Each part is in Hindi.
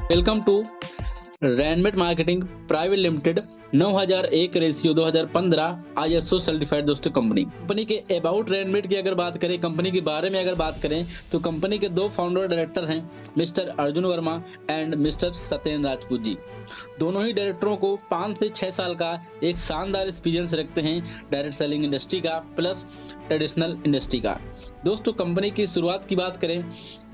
Welcome to Rainmet marketing private limited 9001/2015 ISO certified दोस्तों कंपनी के अबाउट रैनमेट की अगर बात करें, कंपनी के बारे में अगर बात करें तो कंपनी के दो फाउंडर डायरेक्टर हैं, mister Arjun Varma and mister Satyendra Rajput ji. दोनों ही डायरेक्टरों को 5 से 6 साल का एक शानदार एक्सपीरियंस रखते हैं डायरेक्ट सेलिंग इंडस्ट्री का प्लस ट्रेडिशनल इंडस्ट्री का। दोस्तों कंपनी की शुरुआत की बात करें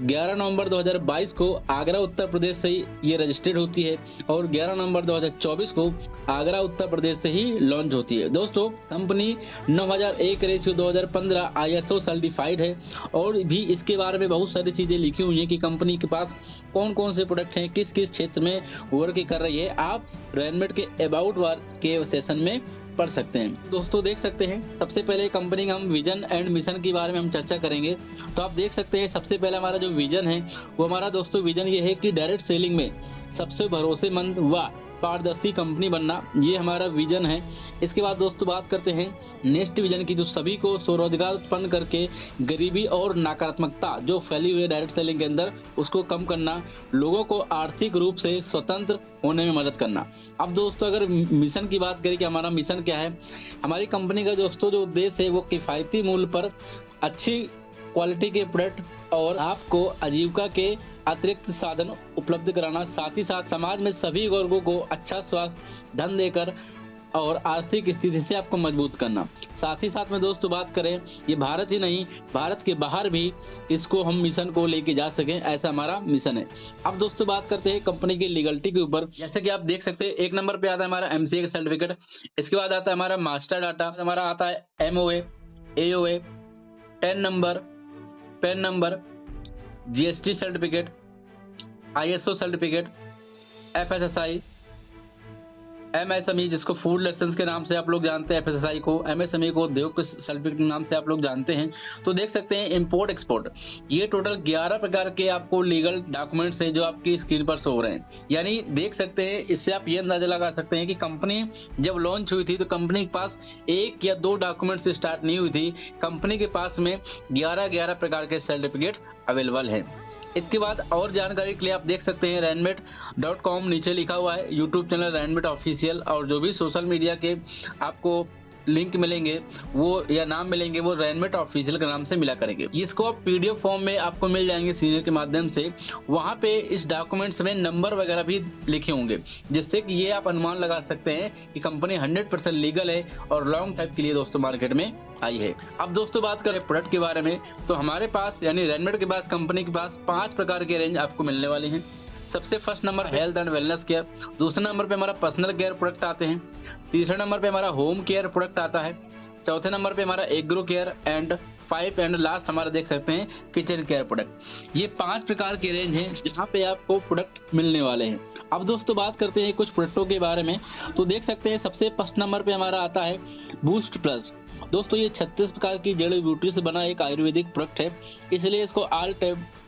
11 नवंबर 2022 को आगरा उत्तर प्रदेश से ही ये रजिस्टर्ड होती है और 11 नवंबर 2024 को आगरा उत्तर प्रदेश से ही लॉन्च होती है। दोस्तों कंपनी 9001/2015 ISO सर्टिफाइड है और भी इसके बारे में बहुत सारी चीजें लिखी हुई हैं कि कंपनी के पास कौन कौन से प्रोडक्ट हैं, किस किस क्षेत्र में वर्क कर रही है। आप रैनमेट के अबाउट वर्क के सेशन में पढ़ सकते हैं। दोस्तों देख सकते हैं सबसे पहले कंपनी का हम विजन एंड मिशन के बारे में हम चर्चा करेंगे। तो आप देख सकते हैं सबसे पहले हमारा जो विजन है वो हमारा दोस्तों विजन ये है कि डायरेक्ट सेलिंग में सबसे भरोसेमंद व पारदर्शी कंपनी बनना, ये हमारा विजन है। इसके बाद दोस्तों बात करते हैं नेक्स्ट विजन की, जो सभी को स्वरोजगार उत्पन्न करके गरीबी और नकारात्मकता जो फैली हुई है डायरेक्ट सेलिंग के अंदर उसको कम करना, लोगों को आर्थिक रूप से स्वतंत्र होने में मदद करना। अब दोस्तों अगर मिशन की बात करें कि हमारा मिशन क्या है, हमारी कंपनी का दोस्तों जो उद्देश्य है वो किफ़ायती मूल्य पर अच्छी क्वालिटी के प्रोडक्ट और आपको आजीविका के अतिरिक्त साधन उपलब्ध कराना, साथ ही साथ समाज में सभी वर्गों को अच्छा स्वास्थ्य धन देकर और आर्थिक स्थिति से आपको मजबूत करना। साथ ही साथ में दोस्तों बात करें ये भारत ही नहीं भारत के बाहर भी इसको हम मिशन को लेके जा सकें, ऐसा हमारा मिशन है। अब दोस्तों बात करते हैं कंपनी की लीगलिटी के ऊपर। जैसे कि आप देख सकते हैं 1 नंबर पे आता है हमारा MCA का सर्टिफिकेट, इसके बाद आता है हमारा मास्टर डाटा, हमारा आता है MOA, AOA, 10 number, pan number, GST certificate, ISO certificate, FSSAI, MSME जिसको फूड लाइसेंस के नाम से आप लोग जानते हैं, FSSAI को, MSME को उद्योग के सर्टिफिकेट के नाम से आप लोग जानते हैं। तो देख सकते हैं इंपोर्ट एक्सपोर्ट, ये टोटल 11 प्रकार के आपको लीगल डॉक्यूमेंट्स हैं जो आपकी स्क्रीन पर शो हो रहे हैं। यानी देख सकते हैं इससे आप ये अंदाजा लगा सकते हैं कि कंपनी जब लॉन्च हुई थी तो कंपनी के पास 1 या 2 डॉक्यूमेंट से स्टार्ट नहीं हुई थी, कंपनी के पास में 11 प्रकार के सर्टिफिकेट अवेलेबल है। इसके बाद और जानकारी के लिए आप देख सकते हैं ranmet.com, नीचे लिखा हुआ है यूट्यूब चैनल रैनमेट ऑफिशियल, और जो भी सोशल मीडिया के आपको लिंक मिलेंगे वो या नाम मिलेंगे वो रैनमेट ऑफिशियल के नाम से मिला करेंगे। इसको आप PDF फॉर्म में आपको मिल जाएंगे सीनियर के माध्यम से, वहाँ पे इस डॉक्यूमेंट्स में नंबर वगैरह भी लिखे होंगे, जिससे कि ये आप अनुमान लगा सकते हैं कि कंपनी 100% लीगल है और लॉन्ग टाइम के लिए दोस्तों मार्केट में आई है। अब दोस्तों बात करें प्रोडक्ट के बारे में तो हमारे पास यानी रैनमेट के पास कंपनी के पास 5 प्रकार के रेंज आपको मिलने वाले हैं। सबसे first number health and wellness care, दूसरे नंबर पे हमारा पर्सनल केयर प्रोडक्ट आते हैं, तीसरे नंबर पे हमारा होम केयर प्रोडक्ट आता है, चौथे नंबर पे हमारा agro care and 5 and last हमारा देख सकते हैं किचन केयर प्रोडक्ट। ये 5 प्रकार के रेंज हैं जहाँ पे आपको प्रोडक्ट मिलने वाले हैं। अब दोस्तों बात करते हैं कुछ प्रोडक्टों के बारे में। तो देख सकते हैं सबसे फर्स्ट नंबर पे हमारा आता है बूस्ट प्लस। दोस्तों ये 36 प्रकार की जड़ी बूटी से बना एक आयुर्वेदिक प्रोडक्ट है, इसलिए इसको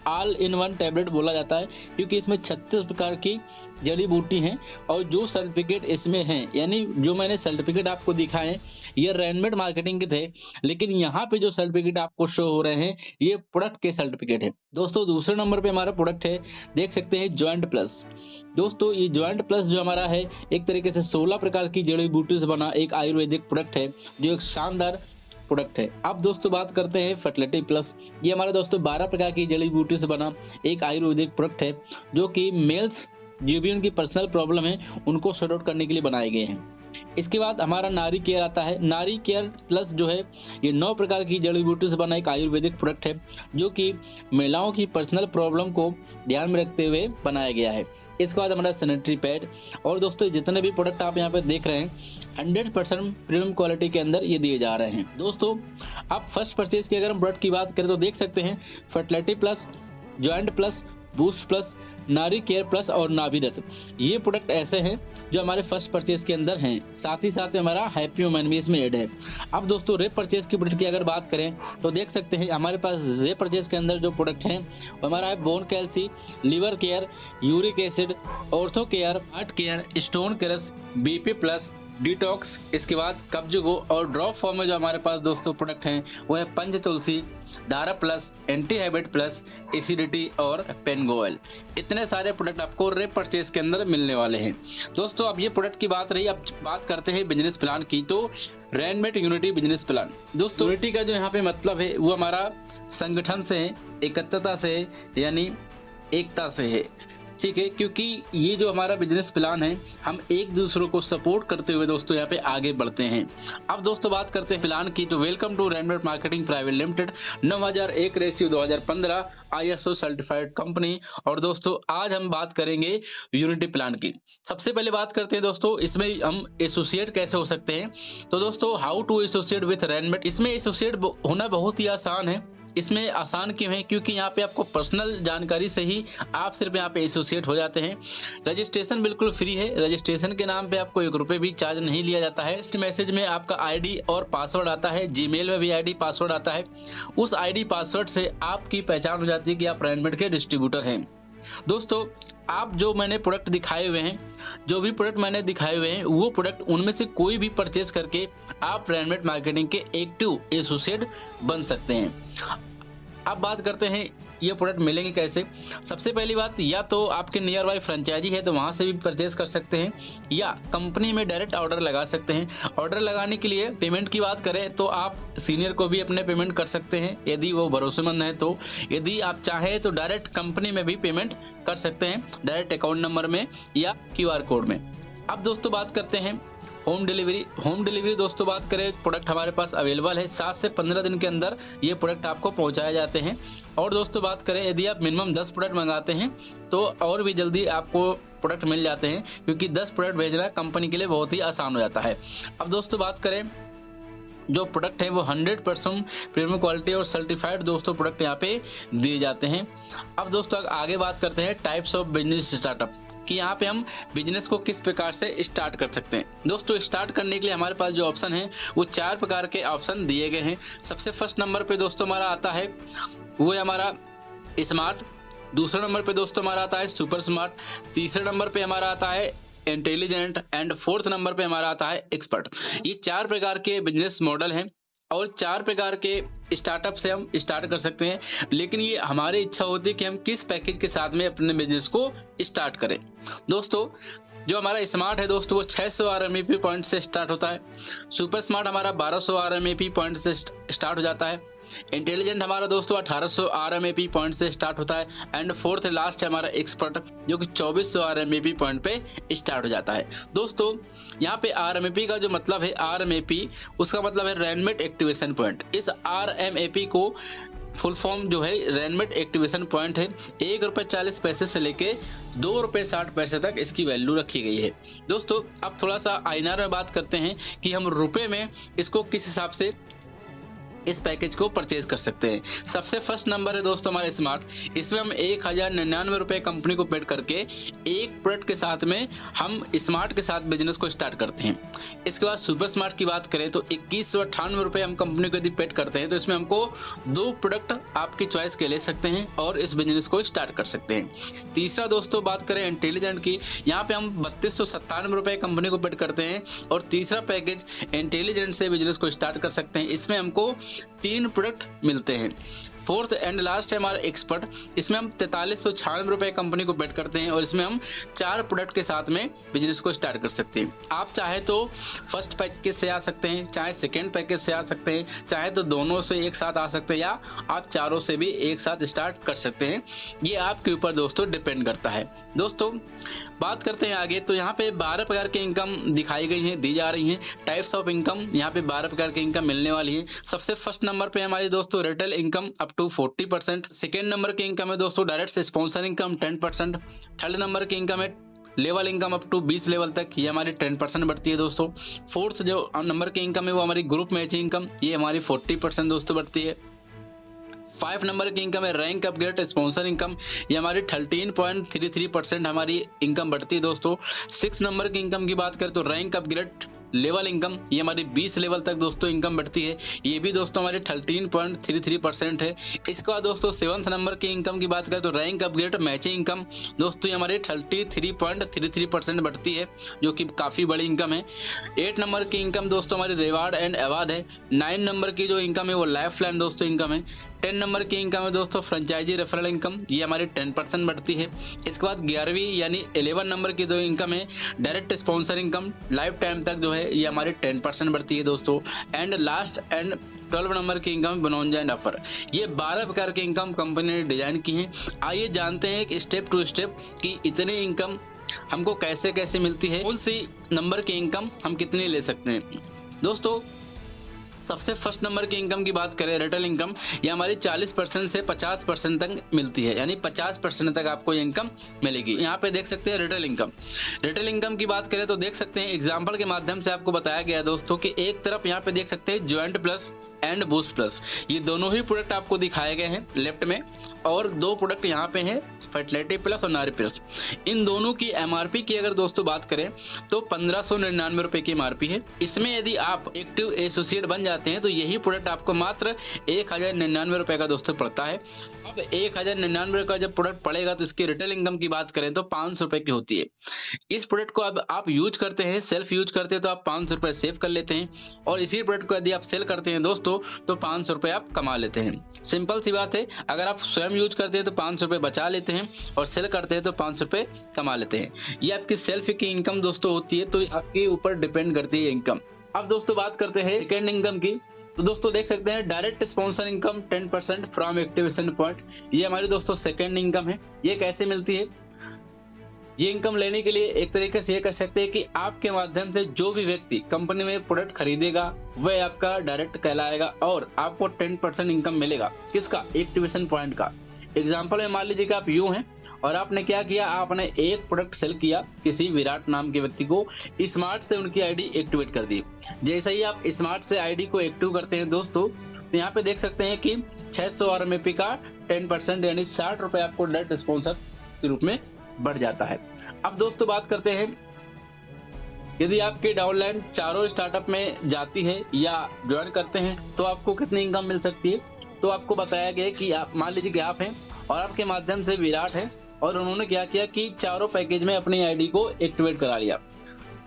ऑल इन वन टैबलेट बोला जाता है क्योंकि इसमें 36 प्रकार की जड़ी बूटी हैं। और जो सर्टिफिकेट इसमें हैं, यानी जो मैंने सर्टिफिकेट आपको दिखाए ये रैनमेट मार्केटिंग के थे, लेकिन यहाँ पे जो सर्टिफिकेट आपको शो हो रहे हैं ये प्रोडक्ट के सर्टिफिकेट है। दोस्तों दूसरे नंबर पे हमारा प्रोडक्ट है, देख सकते हैं जॉइंट प्लस। दोस्तों ये जॉइंट प्लस जो हमारा है एक तरीके से 16 प्रकार की जड़ी बूटी से बना एक आयुर्वेदिक प्रोडक्ट है जो एक शानदार प्रोडक्ट है। अब दोस्तों बात करते हैं फर्टिलिटी प्लस। ये हमारा दोस्तों 12 प्रकार की जड़ी बूटी से बना एक आयुर्वेदिक प्रोडक्ट है जो कि मेल्स जो भी उनकी पर्सनल प्रॉब्लम है उनको सॉर्ट आउट करने के लिए बनाए गए हैं। इसके बाद हमारा नारी केयर आता है। नारी केयर प्लस जो है ये 9 प्रकार की जड़ी बूटी से बना एक आयुर्वेदिक प्रोडक्ट है जो कि महिलाओं की पर्सनल प्रॉब्लम को ध्यान में रखते हुए बनाया गया है। इसके बाद हमारा सैनिटरी पैड। और दोस्तों जितने भी प्रोडक्ट आप यहाँ पे देख रहे हैं 100% प्रीमियम क्वालिटी के अंदर ये दिए जा रहे हैं। दोस्तों आप फर्स्ट परचेज की अगर हम प्रोडक्ट की बात करें तो देख सकते हैं fertility plus, joint plus, boost plus, नारी केयर प्लस और नाभीरथ, ये प्रोडक्ट ऐसे हैं जो हमारे फर्स्ट परचेज के अंदर हैं। साथ ही साथ हमारा हैप्पी वुमेन भी इसमें ऐड है। अब दोस्तों रे परचेज की प्रोडक्ट की अगर बात करें तो देख सकते हैं हमारे पास रे परचेज के अंदर जो प्रोडक्ट हैं वो हमारा है bone calci, liver care, uric acid, ortho care, heart care, stone crush, BP plus, detox. इसके बाद कब्ज गो और ड्रॉप फॉर्म में जो हमारे पास दोस्तों प्रोडक्ट हैं वो है पंच तुलसी, धारा plus, anti habit plus, acidity और पेनगोएल। इतने सारे प्रोडक्ट आपको रीपरचेज के अंदर मिलने वाले हैं। दोस्तों अब ये प्रोडक्ट की बात रही, अब बात करते हैं बिजनेस प्लान की। तो रैनमेट यूनिटी बिजनेस प्लान, दोस्तों यूनिटी का जो यहाँ पे मतलब है वो हमारा संगठन से है, एकत्रितता से है, यानी एकता से है, ठीक है। क्योंकि ये जो हमारा बिजनेस प्लान है, हम एक दूसरे को सपोर्ट करते हुए दोस्तों यहाँ पे आगे बढ़ते हैं। अब दोस्तों बात करते हैं प्लान की। तो welcome to Rainmet marketing private limited, 9001/2015 ISO certified company. और दोस्तों आज हम बात करेंगे यूनिटी प्लान की। सबसे पहले बात करते हैं दोस्तों इसमें हम एसोसिएट कैसे हो सकते हैं। तो दोस्तों हाउ टू एसोसिएट विथ रैनमेट, इसमें एसोसिएट होना बहुत ही आसान है। इसमें आसान क्यों है? क्योंकि यहाँ पे आपको पर्सनल जानकारी से ही आप सिर्फ यहाँ पे एसोसिएट हो जाते हैं। रजिस्ट्रेशन बिल्कुल फ्री है, रजिस्ट्रेशन के नाम पे आपको 1 रुपये भी चार्ज नहीं लिया जाता है। इस मैसेज में आपका आईडी और पासवर्ड आता है, जीमेल में भी आईडी पासवर्ड आता है। उस आईडी पासवर्ड से आपकी पहचान हो जाती है कि आप रैनमेट के डिस्ट्रीब्यूटर हैं। दोस्तों आप जो मैंने प्रोडक्ट दिखाए हुए हैं, जो भी प्रोडक्ट मैंने दिखाए हुए हैं, वो प्रोडक्ट उनमें से कोई भी परचेज करके आप रैनमेट मार्केटिंग के एक्टिव एसोसिएट बन सकते हैं। अब बात करते हैं ये प्रोडक्ट मिलेंगे कैसे। सबसे पहली बात, या तो आपके नियर बाई फ्रेंचाइजी है तो वहाँ से भी परचेज कर सकते हैं, या कंपनी में डायरेक्ट ऑर्डर लगा सकते हैं। ऑर्डर लगाने के लिए पेमेंट की बात करें तो आप सीनियर को भी अपने पेमेंट कर सकते हैं यदि वो भरोसेमंद है तो। यदि आप चाहें तो डायरेक्ट कंपनी में भी पेमेंट कर सकते हैं, डायरेक्ट अकाउंट नंबर में या QR कोड में। अब दोस्तों बात करते हैं होम डिलीवरी। होम डिलीवरी दोस्तों बात करें, प्रोडक्ट हमारे पास अवेलेबल है, 7 से 15 दिन के अंदर ये प्रोडक्ट आपको पहुंचाए जाते हैं। और दोस्तों बात करें यदि आप मिनिमम 10 प्रोडक्ट मंगाते हैं तो और भी जल्दी आपको प्रोडक्ट मिल जाते हैं, क्योंकि 10 प्रोडक्ट भेजना कंपनी के लिए बहुत ही आसान हो जाता है। अब दोस्तों बात करें, जो प्रोडक्ट है वो 100% प्रीमियम क्वालिटी और सर्टिफाइड दोस्तों प्रोडक्ट यहाँ पे दिए जाते हैं। अब दोस्तों आगे बात करते हैं टाइप्स ऑफ बिजनेस स्टार्टअप, कि यहाँ पे हम बिजनेस को किस प्रकार से स्टार्ट कर सकते हैं। दोस्तों स्टार्ट करने के लिए हमारे पास जो ऑप्शन है वो 4 प्रकार के ऑप्शन दिए गए हैं। सबसे फर्स्ट नंबर पे दोस्तों हमारा आता है वो है हमारा स्मार्ट, दूसरे नंबर पे दोस्तों हमारा आता है सुपर स्मार्ट, तीसरे नंबर पे हमारा आता है इंटेलिजेंट एंड फोर्थ नंबर पे हमारा आता है एक्सपर्ट। ये 4 प्रकार के बिजनेस मॉडल हैं और 4 प्रकार के स्टार्टअप से हम स्टार्ट कर सकते हैं। लेकिन ये हमारी इच्छा होती है कि हम किस पैकेज के साथ में अपने बिजनेस को स्टार्ट करें। दोस्तों जो हमारा स्मार्ट है दोस्तों वो 600 RMAP पॉइंट से स्टार्ट होता है, सुपर स्मार्ट हमारा 1200 RMAP पॉइंट से स्टार्ट हो जाता है, इंटेलिजेंट हमारा दोस्तों 1800 RMAP पॉइंट से स्टार्ट होता है, एंड फोर्थ लास्ट है हमारा एक्सपर्ट जो कि 2400 RMAP पॉइंट पे स्टार्ट हो जाता है। दोस्तों यहाँ पे RMAP का जो मतलब है, RMAP उसका मतलब है रैनमेट एक्टिवेशन पॉइंट। इस RMAP को फुल फॉर्म जो है रैनमेट एक्टिवेशन पॉइंट है। 1 रुपये 40 पैसे से लेके 2 रुपये 60 पैसे तक इसकी वैल्यू रखी गई है। दोस्तों अब थोड़ा सा INR में बात करते हैं कि हम रुपए में इसको किस हिसाब से इस पैकेज को परचेज कर सकते हैं। सबसे फर्स्ट नंबर है दोस्तों हमारे स्मार्ट, इसमें हम 1099 रुपये कंपनी को पेड करके एक प्रोडक्ट के साथ में हम स्मार्ट के साथ बिजनेस को स्टार्ट करते हैं। इसके बाद सुपर स्मार्ट की बात करें तो 2198 रुपये हम कंपनी को यदि पेड करते हैं तो इसमें हमको 2 प्रोडक्ट आपकी चॉइस के ले सकते हैं और इस बिजनेस को स्टार्ट कर सकते हैं। तीसरा दोस्तों बात करें इंटेलिजेंट की, यहाँ पे हम 3297 रुपये कंपनी को पेड करते हैं और तीसरा पैकेज इंटेलिजेंट से बिजनेस को स्टार्ट कर सकते हैं। इसमें हमको 3 प्रोडक्ट मिलते हैं। फोर्थ एंड लास्ट है हमारा एक्सपर्ट, इसमें हम 4396 रुपये कंपनी को पेड करते हैं और इसमें हम 4 प्रोडक्ट के साथ में बिजनेस को स्टार्ट कर सकते हैं। आप चाहे तो फर्स्ट पैकेज से आ सकते हैं, चाहे सेकेंड पैकेज से आ सकते हैं, चाहे तो दोनों से एक साथ आ सकते हैं, या आप चारों से भी एक साथ स्टार्ट कर सकते हैं। ये आपके ऊपर दोस्तों डिपेंड करता है। दोस्तों बात करते हैं आगे, तो यहाँ पे 12 प्रकार की इनकम दिखाई गई हैं, दी जा रही हैं। टाइप्स ऑफ इनकम, यहाँ पे 12 प्रकार की इनकम मिलने वाली है। सबसे फर्स्ट नंबर पे हमारी दोस्तों retail income up to 40%। Second number की इनकम है दोस्तों direct sponsor income 10%। Third number की इनकम है level income up to 20 level तक, ये हमारी 10% बढ़ती है दोस्तों। फोर्थ जो नंबर की इनकम है वो हमारी ग्रुप मैचिंग इनकम, ये हमारी 40% दोस्तों बढ़ती है। 5 नंबर की इनकम है रैंक अपग्रेड स्पॉन्सर इनकम, ये हमारी 13.33% हमारी इनकम बढ़ती है दोस्तों। 6 नंबर की इनकम की बात करें तो रैंक अपग्रेड लेवल इनकम, ये हमारी 20 लेवल तक दोस्तों इनकम बढ़ती है, ये भी दोस्तों हमारी 13.33% है। इसके बाद दोस्तों 7th नंबर की इनकम की बात करें तो रैंक अपग्रेड मैचिंग इनकम दोस्तों ये हमारी 33.33% बढ़ती है, जो कि काफ़ी बड़ी इनकम है। 8 नंबर की इनकम दोस्तों हमारी रिवार्ड एंड अवार्ड है। 9 नंबर की जो इनकम है वो लाइफ लाइन दोस्तों इनकम है। 10 नंबर की इनकम है दोस्तों फ्रेंचाइजी रेफरल इनकम, ये हमारी 10% बढ़ती है। इसके बाद 11वीं यानी 11 नंबर की जो इनकम है direct sponsor income, life time तक जो है ये हमारी 10% बढ़ती है दोस्तों। एंड लास्ट एंड 12 नंबर की इनकम बोनस एंड ऑफर, ये 12 प्रकार की इनकम कंपनी ने डिजाइन की है। आइए जानते हैं कि स्टेप टू स्टेप कि इतनी इनकम हमको कैसे कैसे मिलती है, कौन सी नंबर की इनकम हम कितनी ले सकते हैं। दोस्तों सबसे फर्स्ट नंबर की इनकम की बात करें रिटेल इनकम, ये हमारी 40% से 50% तक मिलती है, यानी 50% तक आपको ये इनकम मिलेगी। यहाँ पे देख सकते हैं रिटेल इनकम। रिटेल इनकम की बात करें तो देख सकते हैं एग्जांपल के माध्यम से आपको बताया गया है दोस्तों कि एक तरफ यहाँ पे देख सकते हैं joint plus and boost plus, ये दोनों ही प्रोडक्ट आपको दिखाए गए हैं लेफ्ट में, और दो प्रोडक्ट यहाँ पे हैं फर्टिलिटी प्लस और नारी प्लस। इन दोनों की एमआरपी की अगर दोस्तों बात करें तो 1599 रुपए की एमआरपी है। इसमें यदि आप एक्टिव एसोसिएट बन जाते हैं तो यही प्रोडक्ट आपको मात्र 1099 रुपए का दोस्तों पड़ता है। अब 1099 का जब प्रोडक्ट पड़ेगा तो इसकी रिटेल इनकम की बात करें तो 500 रुपए की होती है। इस प्रोडक्ट को अब आप यूज करते हैं, सेल्फ यूज करते हैं तो आप 500 रुपए सेव कर लेते हैं, और इसी प्रोडक्ट को यदि आप सेल करते हैं दोस्तों तो 500 रुपए आप कमा लेते हैं। सिंपल सी बात है, अगर आप स्वयं यूज करते हैं तो 500 रुपए बचा लेते हैं और सेल करते हैं तो 500 रुपए कमा लेते हैं। ये आपकी सेल्फ की इनकम दोस्तों होती है, तो आपके ऊपर डिपेंड करती है इनकम। अब दोस्तों बात करते हैं सेकेंड इनकम की, तो दोस्तों देख सकते हैं direct sponsor income 10% from activation point, ये हमारी दोस्तों सेकेंड इनकम है। ये कैसे मिलती है? ये इनकम लेने के लिए एक तरीके से ये कह सकते हैं कि आपके माध्यम से जो भी व्यक्ति कंपनी में प्रोडक्ट खरीदेगा वह आपका डायरेक्ट कहलाएगा और आपको 10% इनकम मिलेगा। किसका? एक्टिवेशन पॉइंट का। एग्जाम्पल में मान लीजिए कि आप यूं हैं और आपने क्या किया, आपने एक प्रोडक्ट सेल किया किसी विराट नाम के व्यक्ति को, स्मार्ट से उनकी आईडी एक्टिवेट कर दी। जैसे ही आप स्मार्ट से आईडी को एक्टिव करते हैं दोस्तों तो यहाँ पे देख सकते हैं कि 600 RMAP का 10% यानी 60 रुपए आपको डायरेक्ट स्पॉन्सर के रूप में बढ़ जाता है। अब दोस्तों बात करते हैं यदि आपकी डाउनलाइन चारों स्टार्टअप में जाती है या ज्वाइन करते हैं तो आपको कितनी इनकम मिल सकती है। तो आपको बताया गया कि आप मान लीजिए कि आप हैं और आपके माध्यम से विराट है और उन्होंने क्या किया कि चारों पैकेज में अपनी आईडी को एक्टिवेट करा लिया।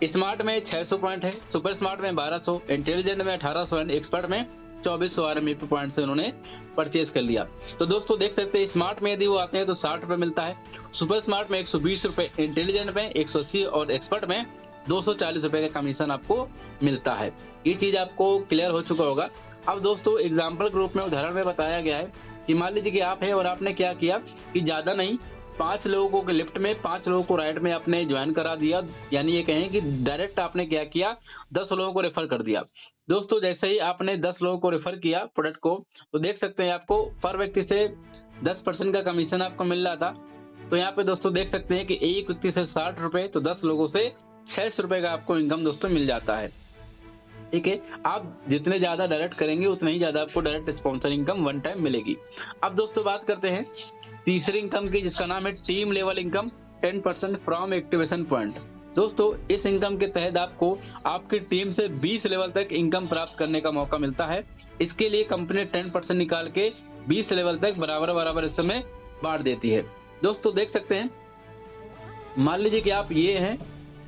स्मार्ट में 600 पॉइंट है, सुपर स्मार्ट में 1200, इंटेलिजेंट में 1800 एंड एक्सपर्ट में 2400 RMAP पॉइंट से उन्होंने परचेज कर लिया। तो दोस्तों देख सकते हैं स्मार्ट में यदि वो आते हैं तो 60 रुपए मिलता है, सुपर स्मार्ट में 120 रुपए, इंटेलिजेंट में 180 और एक्सपर्ट में 240 रुपए का कमीशन आपको मिलता है। ये चीज आपको क्लियर हो चुका होगा। अब दोस्तों एग्जाम्पल ग्रुप में उदाहरण में बताया गया है कि मान लीजिए कि आप हैं और आपने क्या किया कि ज्यादा नहीं 5 लोगों को लेफ्ट में 5 लोगों को राइट में आपने ज्वाइन करा दिया, यानी ये कहें कि डायरेक्ट आपने क्या किया 10 लोगों को रेफर कर दिया। दोस्तों जैसे ही आपने 10 लोगों को रेफर किया प्रोडक्ट को तो देख सकते हैं आपको पर व्यक्ति से 10% का कमीशन आपको मिल रहा था। तो यहाँ पे दोस्तों देख सकते हैं कि एक व्यक्ति से 60 रुपए तो 10 लोगों से 600 रुपए का आपको इनकम दोस्तों मिल जाता है। ठीक है, आप जितने ज्यादा डायरेक्ट करेंगे उतने ही ज्यादा आपको direct sponsor income one time मिलेगी। अब दोस्तों बात करते हैं तीसरी इनकम की जिसका नाम है team level income 10% from activation point. दोस्तों इस इनकम के तहत आपको आपकी टीम से 20 लेवल तक इनकम प्राप्त करने का मौका मिलता है। इसके लिए कंपनी 10% निकाल के 20 लेवल तक बराबर बराबर इस समय बांट देती है। दोस्तों देख सकते हैं मान लीजिए कि आप ये हैं,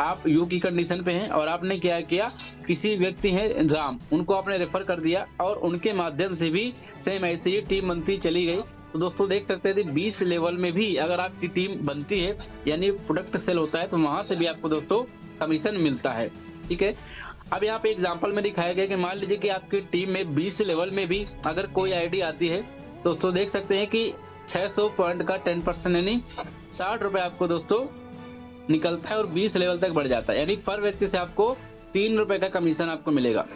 आप यू की कंडीशन पे हैं और आपने क्या किया किसी व्यक्ति हैं राम, उनको आपने रेफर कर दिया और उनके माध्यम से भी सेम ऐसे ही टीम बनती चली गई। तो दोस्तों देख सकते हैं 20 लेवल में भी अगर आपकी टीम बनती है यानी प्रोडक्ट सेल होता है तो वहां से भी आपको दोस्तों कमीशन मिलता है। ठीक है, अब यहाँ पे एग्जांपल में दिखाया गया कि मान लीजिए कि आपकी टीम में 20 लेवल में भी अगर कोई आईडी आती है दोस्तों देख सकते हैं कि 600 पॉइंट का 10% यानी 60 रुपए आपको दोस्तों निकलता है और 20 लेवल तक बढ़ जाता है, यानी पर व्यक्ति से आपको 3 रुपए का कमीशन आपको मिलेगा।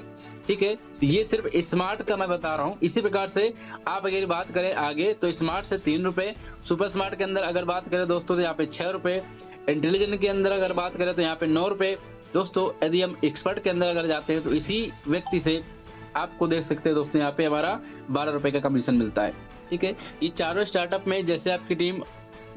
ठीक है, ये सिर्फ स्मार्ट का मैं बता रहा हूँ। इसी प्रकार से आप अगर बात करें आगे तो स्मार्ट से 3 रुपए, सुपर स्मार्ट के अंदर अगर बात करें दोस्तों तो यहाँ पे 6 रुपए, इंटेलिजेंट के अंदर अगर बात करें तो यहाँ पे 9 रुपए। दोस्तों यदि हम एक्सपर्ट के अंदर अगर जाते हैं तो इसी व्यक्ति से आपको देख सकते हैं दोस्तों यहाँ पे हमारा 12 रुपए का कमीशन मिलता है। ठीक है, ये चारों स्टार्टअप में जैसे आपकी टीम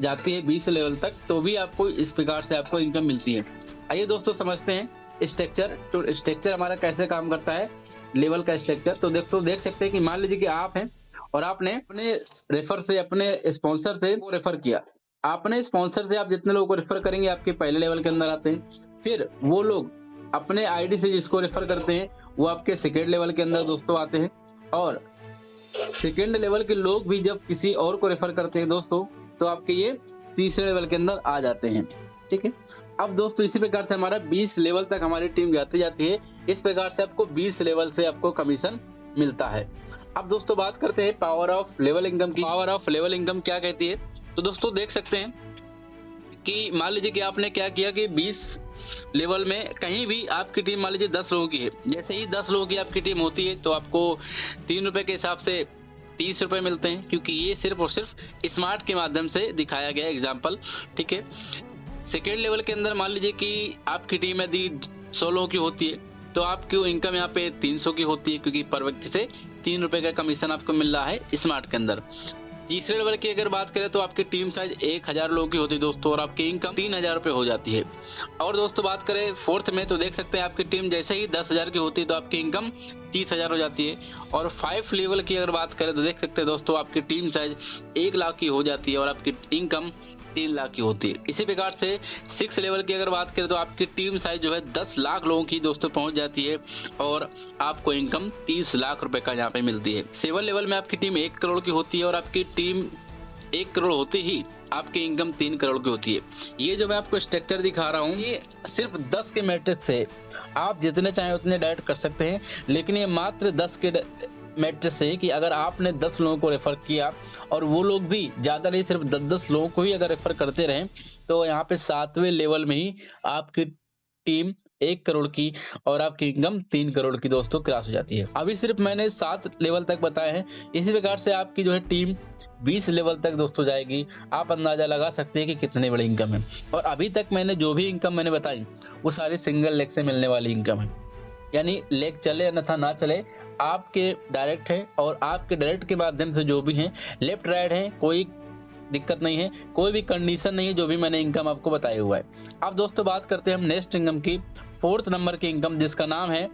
जाती है 20 लेवल तक तो भी आपको इस प्रकार से आपको इनकम मिलती है। आइए दोस्तों समझते हैं स्ट्रक्चर। तो स्ट्रक्चर हमारा कैसे काम करता है, लेवल का स्ट्रक्चर। तो देख सकते हैं कि मान लीजिए कि आप हैं और आपने अपने रेफर से अपने स्पॉन्सर से वो रेफर किया। आपने स्पॉन्सर से आप जितने लोगों को रेफर करेंगे आपके पहले लेवल के अंदर आते हैं, फिर वो लोग अपने आईडी से जिसको रेफर करते हैं वो आपके सेकेंड लेवल के अंदर दोस्तों आते हैं और सेकेंड लेवल के लोग भी जब किसी और को रेफर करते हैं दोस्तों, तो आपके ये तीसरे लेवल के अंदर आ जाते हैं। ठीक है, अब दोस्तों इसी प्रकार से हमारा 20 लेवल तक हमारी टीम जाती है। इस प्रकार से आपको 20 लेवल से आपको कमीशन मिलता है। अब दोस्तों बात करते हैं पावर ऑफ लेवल इनकम की। पावर ऑफ लेवल इनकम क्या कहती है? तो दोस्तों देख सकते हैं कि मान लीजिए कि आपने क्या किया कि 20 लेवल में कहीं भी आपकी टीम मान लीजिए 10 लोगों की है। जैसे ही 10 लोगों की आपकी टीम होती है तो आपको 3 रुपए के हिसाब से 30 रुपए मिलते हैं, क्योंकि ये सिर्फ और सिर्फ स्मार्ट के माध्यम से दिखाया गया एग्जाम्पल। ठीक है, सेकेंड लेवल के अंदर मान लीजिए कि आपकी टीम यदि 100 लोगों की होती है तो आपकी इनकम यहाँ पे 300 की होती है, क्योंकि पर व्यक्ति से 3 रुपए का कमीशन आपको मिल रहा है स्मार्ट के अंदर। तीसरे लेवल की अगर बात करें तो आपकी टीम साइज 1000 लोगों की होती है दोस्तों, और आपकी इनकम 3000 रुपये हो जाती है। और दोस्तों बात करें फोर्थ में तो देख सकते हैं आपकी टीम जैसे ही 10,000 की होती है तो आपकी इनकम 30,000 हो जाती है। और 5 लेवल की अगर बात करें तो देख सकते हैं दोस्तों आपकी टीम साइज 1 लाख की हो जाती है और आपकी इनकम 3 लाख की होती है। इसी प्रकार से 6 लेवल की अगर बात करें तो आपकी टीम साइज जो है 10 लाख लोगों की दोस्तों पहुंच जाती है और आपको इनकम 30 लाख रुपए का यहाँ पे मिलती है। 7 लेवल में आपकी टीम 1 करोड़ की होती है और आपकी टीम 1 करोड़ होते ही आपकी इनकम 3 करोड़ की होती है। ये जो मैं आपको स्ट्रक्चर दिखा रहा हूँ ये सिर्फ 10 के मैट्रिक्स से, आप जितने चाहें उतने डायरेक्ट कर सकते हैं, लेकिन ये मात्र 10 के मैट्रिक्स से कि अगर आपने 10 लोगों को रेफर किया और वो लोग भी ज़्यादा नहीं सिर्फ 10-10 लोगों को ही अगर रेफर करते रहें तो यहाँ पे 7वें लेवल में ही आपकी टीम 1 करोड़ की और आपकी इनकम 3 करोड़ की दोस्तों क्रॉस हो जाती है। अभी सिर्फ मैंने 7 लेवल तक बताए हैं। इसी प्रकार से आपकी जो है टीम 20 लेवल तक दोस्तों जाएगी। आप अंदाजा लगा सकते हैं कि कितनी बड़ी इनकम है। और अभी तक मैंने जो भी इनकम मैंने बताई वो सारी सिंगल लेग से मिलने वाली इनकम है, यानी लेग चले अन्यथा ना चले आपके डायरेक्ट है और आपके डायरेक्ट के माध्यम से जो भी है लेफ्ट राइट है, कोई दिक्कत नहीं है, कोई भी कंडीशन नहीं है, जो भी मैंने इनकम आपको बताया हुआ है। अब दोस्तों बात करते हैं हम नेक्स्ट इनकम की, 4th नंबर की इनकम, जिसका नाम है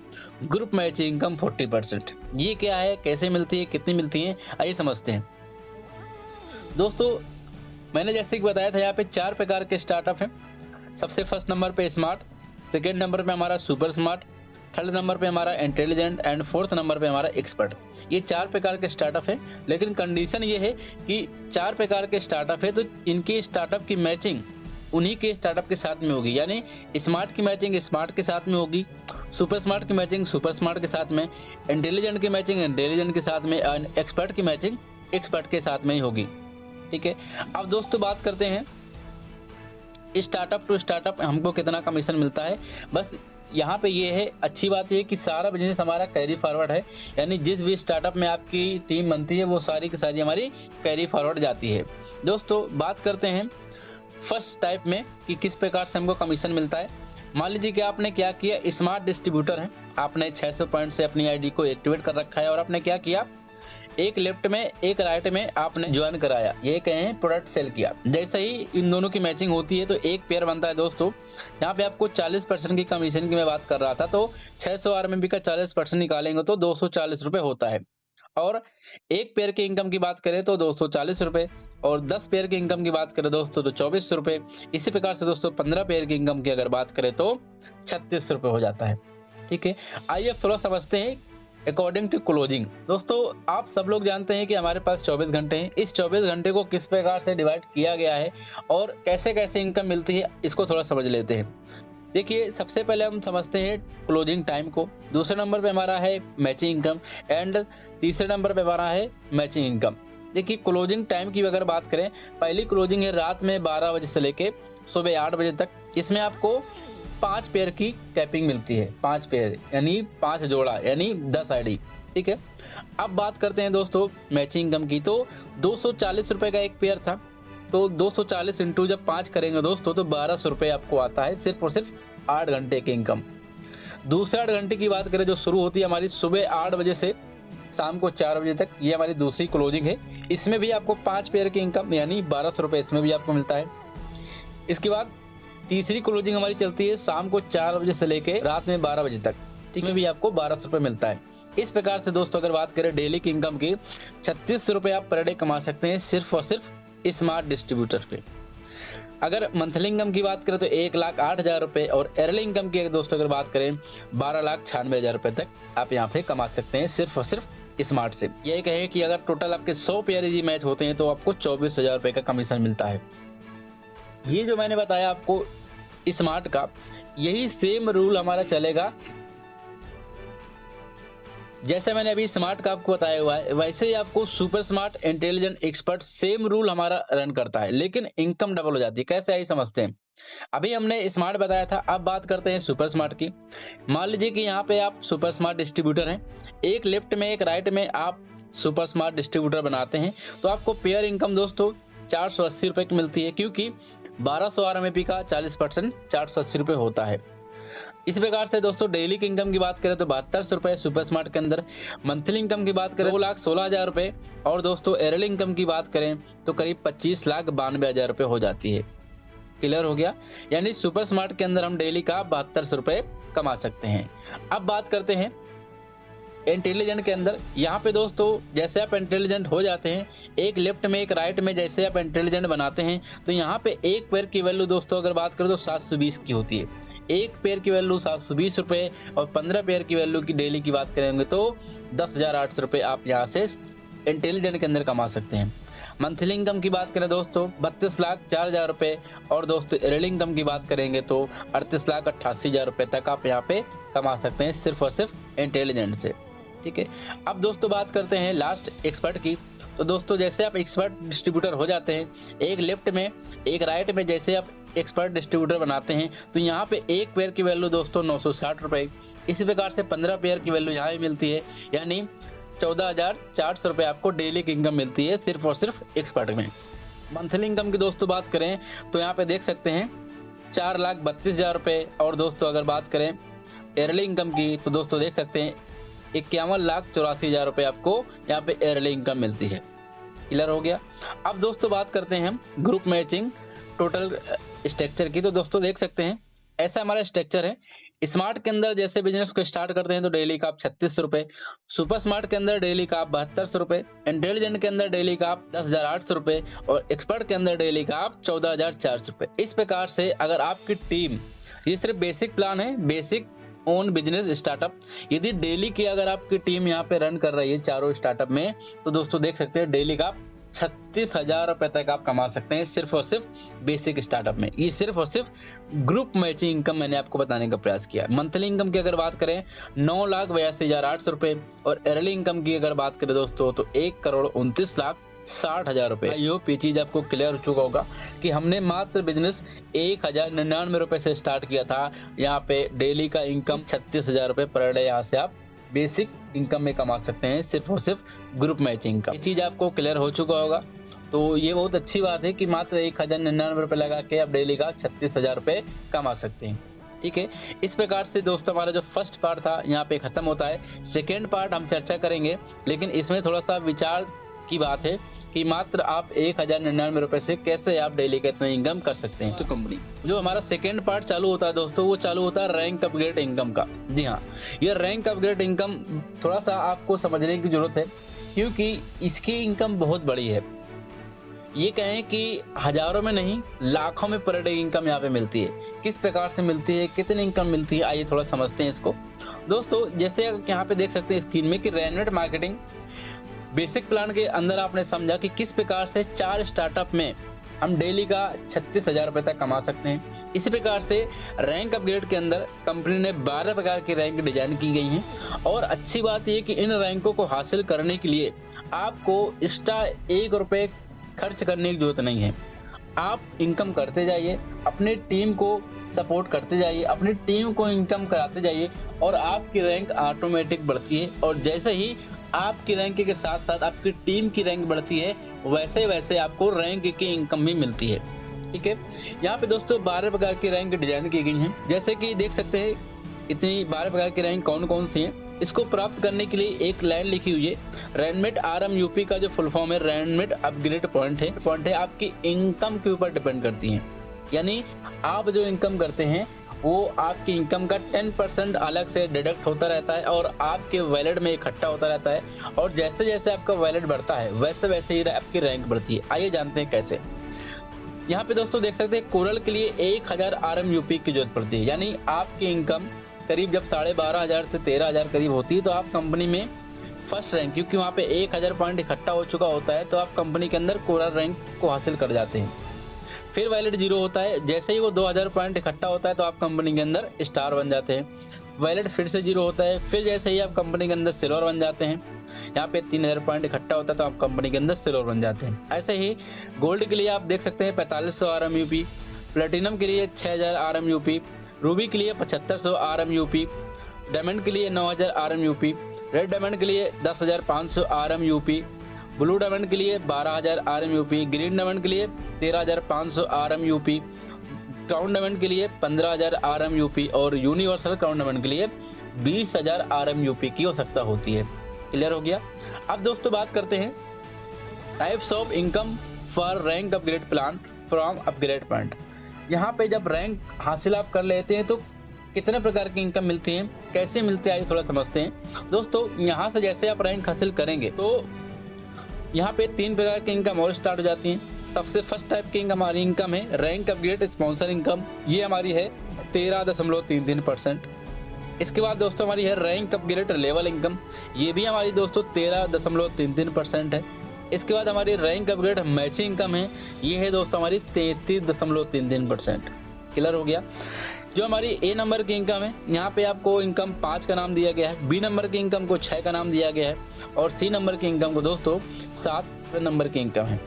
ग्रुप मैच इनकम 40%। ये क्या है, कैसे मिलती है, कितनी मिलती है, आइए समझते हैं। दोस्तों मैंने जैसे कि बताया था यहाँ पे 4 प्रकार के स्टार्टअप हैं। सबसे फर्स्ट नंबर पे स्मार्ट, सेकेंड नंबर पे हमारा सुपर स्मार्ट, थर्ड नंबर पे हमारा इंटेलिजेंट एंड 4th नंबर पे हमारा एक्सपर्ट। ये 4 प्रकार के स्टार्टअप है, लेकिन कंडीशन ये है कि 4 प्रकार के स्टार्टअप है तो इनकी स्टार्टअप की मैचिंग उन्हीं के स्टार्टअप के साथ में होगी, यानी स्मार्ट की मैचिंग स्मार्ट के साथ में होगी, सुपर स्मार्ट की मैचिंग सुपर स्मार्ट के साथ में, इंटेलिजेंट की मैचिंग इंटेलिजेंट के साथ में एंड एक्सपर्ट की मैचिंग एक्सपर्ट के साथ में ही होगी। ठीक है, अब दोस्तों बात करते हैं स्टार्टअप टू स्टार्टअप हमको कितना कमीशन मिलता है। बस यहाँ पे ये है, अच्छी बात ये कि सारा बिजनेस हमारा कैरी फॉरवर्ड है, यानी जिस भी स्टार्टअप में आपकी टीम बनती है वो सारी की सारी हमारी कैरी फॉरवर्ड जाती है। दोस्तों बात करते हैं फर्स्ट टाइप में कि किस प्रकार से हमको कमीशन मिलता है। मान लीजिए कि आपने क्या किया, स्मार्ट डिस्ट्रीब्यूटर है, आपने 600 पॉइंट से अपनी आईडी को एक्टिवेट कर रखा है और आपने क्या किया, एक लेफ्ट में एक राइट में आपने ज्वाइन कराया, ये कहें प्रोडक्ट सेल किया। जैसे ही इन दोनों की मैचिंग होती है तो एक पेयर बनता है दोस्तों। यहाँ पे आपको 40% की कमीशन की मैं बात कर रहा था, तो 600 RMB का 40% निकालेंगे तो 240 रुपये होता है। और एक पेयर की इनकम की बात करें तो 240 रुपये, और 10 पेयर की इनकम की बात करें दोस्तों तो 24 रुपये। इसी प्रकार से दोस्तों 15 पेयर की इनकम की अगर बात करें तो 36 रुपये हो जाता है। ठीक है, आइए अब थोड़ा समझते हैं अकॉर्डिंग टू क्लोजिंग। दोस्तों आप सब लोग जानते हैं कि हमारे पास 24 घंटे हैं, इस 24 घंटे को किस प्रकार से डिवाइड किया गया है और कैसे कैसे इनकम मिलती है इसको थोड़ा समझ लेते हैं। देखिए सबसे पहले हम समझते हैं क्लोजिंग टाइम को, दूसरे नंबर पे हमारा है मैचिंग इनकम एंड तीसरे नंबर पे हमारा है मैचिंग इनकम। देखिए क्लोजिंग टाइम की अगर बात करें, पहली क्लोजिंग है रात में 12 बजे से लेके सुबह 8 बजे तक। इसमें आपको 5 पेयर की कैपिंग मिलती है, 5 पेयर यानी 5 जोड़ा यानी 10 आईडी। ठीक है, अब बात करते हैं दोस्तों मैचिंग इनकम की। तो 240 रुपये का एक पेयर था, तो 240 इंटू जब 5 करेंगे दोस्तों तो 1200 रुपये आपको आता है सिर्फ और सिर्फ 8 घंटे की इनकम। दूसरे 8 घंटे की बात करें जो शुरू होती है हमारी सुबह 8 बजे से शाम को 4 बजे तक, ये हमारी दूसरी क्लोजिंग है। इसमें भी आपको 5 पेयर की इनकम यानी 1200 रुपये इसमें भी आपको मिलता है। इसके बाद तीसरी क्लोजिंग हमारी चलती है शाम को 4 बजे से लेके रात में 12 बजे तक, इसमें भी आपको 1200 रुपये मिलता है। इस प्रकार से दोस्तों अगर बात करें डेली की इनकम की, 36 रुपये आप पर डे कमा सकते हैं सिर्फ और सिर्फ स्मार्ट डिस्ट्रीब्यूटर पे। अगर मंथली इनकम की बात करें तो 1,08,000 रुपये, और एयरली इनकम की दोस्तों अगर बात करें 12,96,000 रुपये तक आप यहाँ पे कमा सकते हैं सिर्फ और सिर्फ स्मार्ट से। यही कहें कि अगर टोटल आपके 100 पेयर यदि मैच होते हैं तो आपको 24,000 रुपये का कमीशन मिलता है। ये जो मैंने बताया आपको स्मार्ट का, यही सेम रूल हमारा चलेगा जैसे मैंने अभी स्मार्ट का आपको बताया हुआ है, वैसे ही आपको super smart, intelligent, expert same rule हमारा रन करता है, लेकिन इनकम डबल हो जाती है। कैसे आई समझते हैं। अभी हमने स्मार्ट बताया था, अब बात करते हैं सुपर स्मार्ट की। मान लीजिए कि यहाँ पे आप सुपर स्मार्ट डिस्ट्रीब्यूटर हैं, एक लेफ्ट में एक राइट में आप सुपर स्मार्ट डिस्ट्रीब्यूटर बनाते हैं, तो आपको पेयर इनकम दोस्तों 480 रुपये की मिलती है, क्योंकि 1200 RMAP का 40% 480 रुपये होता है। इस प्रकार से दोस्तों डेली की इनकम की बात करें तो 7200 रुपये सुपर स्मार्ट के अंदर। मंथली इनकम की बात करें 2,16,000 रुपये, और दोस्तों एयरली इनकम की बात करें तो करीब 25,92,000 रुपये हो जाती है। क्लियर हो गया। यानी सुपर स्मार्ट के अंदर हम डेली का 7200 रुपये कमा सकते हैं। अब बात करते हैं इंटेलिजेंट के अंदर। यहाँ पे दोस्तों जैसे आप इंटेलिजेंट हो जाते हैं, एक लेफ्ट में एक राइट में जैसे आप इंटेलिजेंट बनाते हैं, तो यहाँ पे एक पेयर की वैल्यू दोस्तों अगर बात करें तो 720 की होती है। एक पेयर की वैल्यू 720 रुपये, और 15 पेयर की वैल्यू की डेली की बात करेंगे तो 10,800 रुपये आप यहाँ से इंटेलिजेंट के अंदर कमा सकते हैं। मंथली इनकम की बात करें दोस्तों 32,04,000 रुपये, और दोस्तों एयरली इनकम की बात करेंगे तो 38,88,000 रुपये तक आप यहाँ पे कमा सकते हैं सिर्फ और सिर्फ इंटेलिजेंट से। ठीक है। अब दोस्तों बात करते हैं लास्ट एक्सपर्ट की। तो दोस्तों जैसे आप एक्सपर्ट डिस्ट्रीब्यूटर हो जाते हैं, एक लेफ्ट में एक राइट में जैसे आप एक्सपर्ट डिस्ट्रीब्यूटर बनाते हैं, तो यहाँ पे एक पेयर की वैल्यू दोस्तों 960 रुपये। इसी प्रकार से 15 पेयर की वैल्यू यहाँ भी मिलती है, यानी 14,400 रुपये आपको डेली की इनकम मिलती है सिर्फ और सिर्फ एक्सपर्ट में। मंथली इनकम की दोस्तों बात करें तो यहाँ पे देख सकते हैं 4,32,000 रुपये, और दोस्तों अगर बात करें एयरली इनकम की तो दोस्तों देख सकते हैं 51,84,000 रुपये आपको यहाँ पे एयरली इनकम मिलती है। क्लियर हो गया। अब दोस्तों बात करते हैं हम ग्रुप मैचिंग टोटल स्ट्रक्चर की। तो दोस्तों देख सकते हैं ऐसा हमारा स्ट्रक्चर है। स्मार्ट के अंदर जैसे बिजनेस को स्टार्ट करते हैं तो डेली का आप 3600 रुपये, सुपर स्मार्ट के अंदर डेली का आप 7200 रुपये, इंटेलिजेंट के अंदर डेली का आप 10,800 रुपये, और एक्सपर्ट के अंदर डेली का आप 14,400 रुपये। इस प्रकार से अगर आपकी टीम, ये सिर्फ बेसिक प्लान है, बेसिक ओन बिजनेस स्टार्टअप, यदि डेली की अगर आपकी टीम यहाँ पे रन कर रही है चारों स्टार्टअप में, तो दोस्तों देख सकते हैं डेली का 36,000 रुपये तक आप कमा सकते हैं सिर्फ और सिर्फ बेसिक स्टार्टअप में। ये सिर्फ और सिर्फ ग्रुप मैचिंग इनकम मैंने आपको बताने का प्रयास किया। मंथली इनकम की अगर बात करें 9,82,800 रुपये, और एयरली इनकम की अगर बात करें दोस्तों तो 1,29,60,000 रुपये। आई होप ये चीज आपको क्लियर हो चुका होगा कि हमने मात्र बिजनेस 1,099 रुपये से स्टार्ट किया था। यहाँ पे डेली का इनकम 36,000 रुपये पर डे यहाँ से आप बेसिक इनकम में कमा सकते हैं सिर्फ और सिर्फ ग्रुप मैचिंग का। ये चीज आपको क्लियर हो चुका होगा। तो ये बहुत अच्छी बात है कि मात्र 1,099 रुपये लगा के आप डेली का 36,000 रुपये कमा सकते हैं। ठीक है। इस प्रकार से दोस्तों हमारा जो फर्स्ट पार्ट था यहाँ पे खत्म होता है। सेकेंड पार्ट हम चर्चा करेंगे, लेकिन इसमें थोड़ा सा विचार की बात है कि मात्र आप 1,099 रुपये से कैसे आप डेली का इतना इनकम कर सकते हैं। तो कंपनी जो हमारा सेकेंड पार्ट चालू होता है दोस्तों, वो चालू होता है रैंक अपग्रेड इनकम का। जी हाँ, ये रैंक अपग्रेड इनकम थोड़ा सा आपको समझने की जरूरत है, क्योंकि इसकी इनकम बहुत बड़ी है। ये कहें कि हजारों में नहीं, लाखों में पर डे इनकम यहाँ पे मिलती है। किस प्रकार से मिलती है, कितनी इनकम मिलती है, आइए थोड़ा समझते हैं इसको। दोस्तों जैसे यहाँ पे देख सकते हैं स्क्रीन में कि रेनवेट मार्केटिंग बेसिक प्लान के अंदर आपने समझा कि किस प्रकार से 4 स्टार्टअप में हम डेली का 36,000 रुपये तक कमा सकते हैं। इसी प्रकार से रैंक अपग्रेड के अंदर कंपनी ने 12 प्रकार की रैंक डिजाइन की गई हैं, और अच्छी बात यह कि इन रैंकों को हासिल करने के लिए आपको एक्स्ट्रा 1 रुपये खर्च करने की जरूरत नहीं है। आप इनकम करते जाइए, अपनी टीम को सपोर्ट करते जाइए, अपनी टीम को इनकम कराते जाइए, और आपकी रैंक ऑटोमेटिक बढ़ती है। और जैसे ही आपकी रैंक के साथ साथ आपकी टीम की रैंक बढ़ती है, वैसे वैसे आपको रैंक की इनकम भी मिलती है। ठीक है। यहाँ पे दोस्तों 12 प्रकार की रैंक डिजाइन की गई हैं। जैसे कि देख सकते हैं इतनी 12 प्रकार की रैंक कौन कौन सी हैं। इसको प्राप्त करने के लिए एक लाइन लिखी हुई है, रेनमेट RMUP का जो फुल फॉर्म है रेनमेट अपग्रेड पॉइंट है आपकी इनकम के ऊपर डिपेंड करती है। यानी आप जो इनकम करते हैं वो आपकी इनकम का 10% अलग से डिडक्ट होता रहता है, और आपके वैलेट में इकट्ठा होता रहता है। और जैसे जैसे आपका वैलेट बढ़ता है वैसे वैसे ही आपकी रैंक बढ़ती है। आइए जानते हैं कैसे। यहाँ पे दोस्तों देख सकते हैं कोरल के लिए 1,000 RMUP की जरूरत पड़ती है। यानी आपकी इनकम करीब जब 12,500 से 13,000 करीब होती है, तो आप कंपनी में फर्स्ट रैंक, क्योंकि वहाँ पे 1000 पॉइंट इकट्ठा हो चुका होता है तो आप कंपनी के अंदर कोरल रैंक को हासिल कर जाते हैं। फिर वैलिड 0 होता है, जैसे ही वो 2000 पॉइंट इकट्ठा होता है तो आप कंपनी के अंदर स्टार बन जाते हैं। वैलिड फिर से 0 होता है, फिर जैसे ही आप कंपनी के अंदर सिल्वर बन जाते हैं। यहाँ पे 3000 पॉइंट इकट्ठा होता है तो आप कंपनी के अंदर सिल्वर बन जाते हैं। ऐसे ही गोल्ड के लिए आप देख सकते हैं 4500 RMUP, प्लेटिनम के लिए 6000 RMUP, रूबी के लिए 7500 RMUP, डायमंड के लिए 9000 RMUP, रेड डायमंड के लिए 10500 RMUP, ब्लू डायमंड के लिए 12000 RMUP, ग्रीन डायमंड के लिए 13500 RMUP, क्राउन डायमंड के लिए 15000 RMUP और यूनिवर्सल क्राउन डायमंड के लिए 20000 RMUP की आवश्यकता होती है। क्लियर हो गया। अब दोस्तों बात करते हैं types of income for rank upgrade plan from upgrade point. यहाँ पे जब रैंक हासिल आप कर लेते हैं तो कितने प्रकार की इनकम मिलती है, कैसे मिलते हैं, आइए थोड़ा समझते हैं। दोस्तों यहाँ से जैसे आप रैंक हासिल करेंगे तो यहाँ पे 3 प्रकार की इनकम और स्टार्ट हो जाती हैं। सबसे फर्स्ट टाइप की हमारी इनकम है रैंक अपग्रेड स्पॉन्सर इनकम, ये हमारी है 13.33%। इसके बाद दोस्तों हमारी है रैंक अपग्रेड लेवल इनकम, ये भी हमारी दोस्तों 13.33% है। इसके बाद हमारी रैंक अपग्रेड मैचिंग इनकम है, ये है दोस्तों हमारी 33.33%। क्लियर हो गया। जो हमारी ए नंबर की इनकम है, यहाँ पे आपको इनकम 5 का नाम दिया गया है, बी नंबर की इनकम को 6 का नाम दिया गया है और सी नंबर की इनकम को दोस्तों 7 नंबर की इनकम है।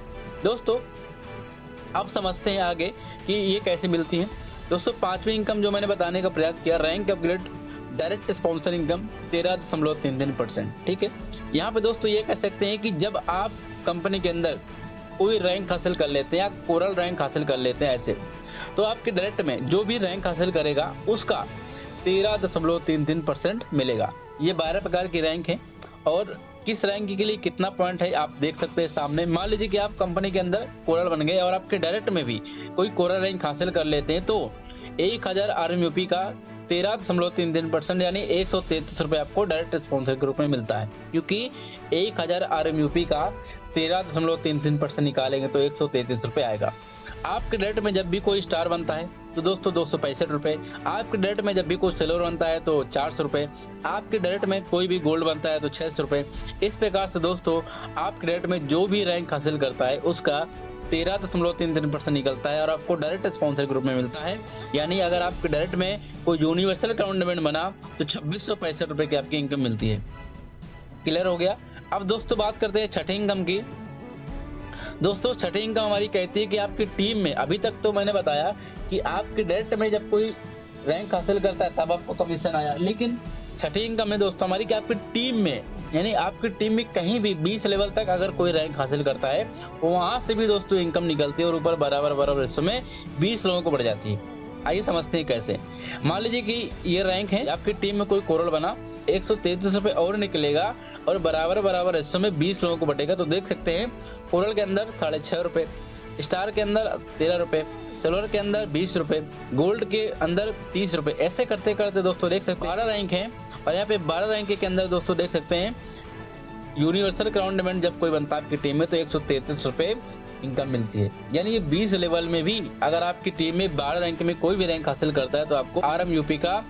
दोस्तों अब समझते हैं आगे कि ये कैसे मिलती है। दोस्तों 5वीं इनकम जो मैंने बताने का प्रयास किया, rank upgrade direct sponsor income 13.33%। ठीक है। यहाँ पे दोस्तों ये कह सकते हैं कि जब आप कंपनी के अंदर कोई रैंक हासिल कर लेते हैं या कोरल रैंक हासिल कर लेते हैं ऐसे, तो आपके डायरेक्ट में जो भी रैंक हासिल करेगा उसका 13.33% मिलेगा। ये 12 प्रकार की रैंक है और किस रैंक के लिए कितना पॉइंट है आप देख सकते हैं सामने। मान लीजिए कि आप कंपनी के अंदर कोरल बन गए और आपके डायरेक्ट में भी कोई कोरल रैंक हासिल कर लेते हैं तो 1000 RMUP का 13.33% यानी 133 रुपये आपको डायरेक्ट स्पॉन्सर के रूप में मिलता है, क्योंकि 1000 RMUP का 13.33% निकालेंगे तो 133 रुपये आएगा। आपके डायरेक्ट में जब भी कोई स्टार बनता है तो दोस्तों 265 रुपये, आपके डायरेक्ट में जब भी कोई सिल्वर बनता है तो 400 रुपये, आपके डायरेक्ट में कोई भी गोल्ड बनता है तो 600 रुपये। इस प्रकार से दोस्तों आपके डायरेक्ट में जो भी रैंक हासिल करता है उसका 13.33% निकलता है और आपको डायरेक्ट स्पॉन्सर के रूप में मिलता है। यानी अगर आपके डायरेक्ट में कोई यूनिवर्सल टूर्नामेंट बना तो 2665 रुपये की आपकी इनकम मिलती है। क्लियर हो गया। अब दोस्तों बात करते हैं छठी इनकम की। दोस्तों छठी इनकम हमारी कहती है कि आपकी टीम में, अभी तक तो मैंने बताया कि आपके डायरेक्ट में जब कोई रैंक हासिल करता है तब आपको कमीशन आया, लेकिन छठी इनकम है दोस्तों हमारी कि आपकी टीम में, यानी आपकी टीम में कहीं भी 20 लेवल तक अगर कोई रैंक हासिल करता है वहां से भी दोस्तों इनकम निकलती है और ऊपर बराबर हिस्सों में 20 लोगों को बढ़ जाती है। आइए समझते हैं कैसे। मान लीजिए कि ये रैंक है, आपकी टीम में कोई कोरल बना, 133 रुपये और निकलेगा और बराबर हिस्सों में 20 लोगों को बढ़ेगा। तो देख सकते हैं कोरल के अंदर 6.5 रुपये, स्टार के अंदर 13 रुपये, सिल्वर के अंदर 20 रुपये, गोल्ड के अंदर 30 रुपये। ऐसे करते करते दोस्तों देख सकते हैं 12 रैंक है और यहाँ पे 12 रैंक के अंदर दोस्तों देख सकते हैं यूनिवर्सल क्राउन डायमंड जब कोई बनता है आपकी टीम में तो 133 रुपये इनकम मिलती है। यानी ये 20 लेवल में भी अगर आपकी टीम में 12 रैंक में कोई भी रैंक हासिल करता है तो आपको RMUP का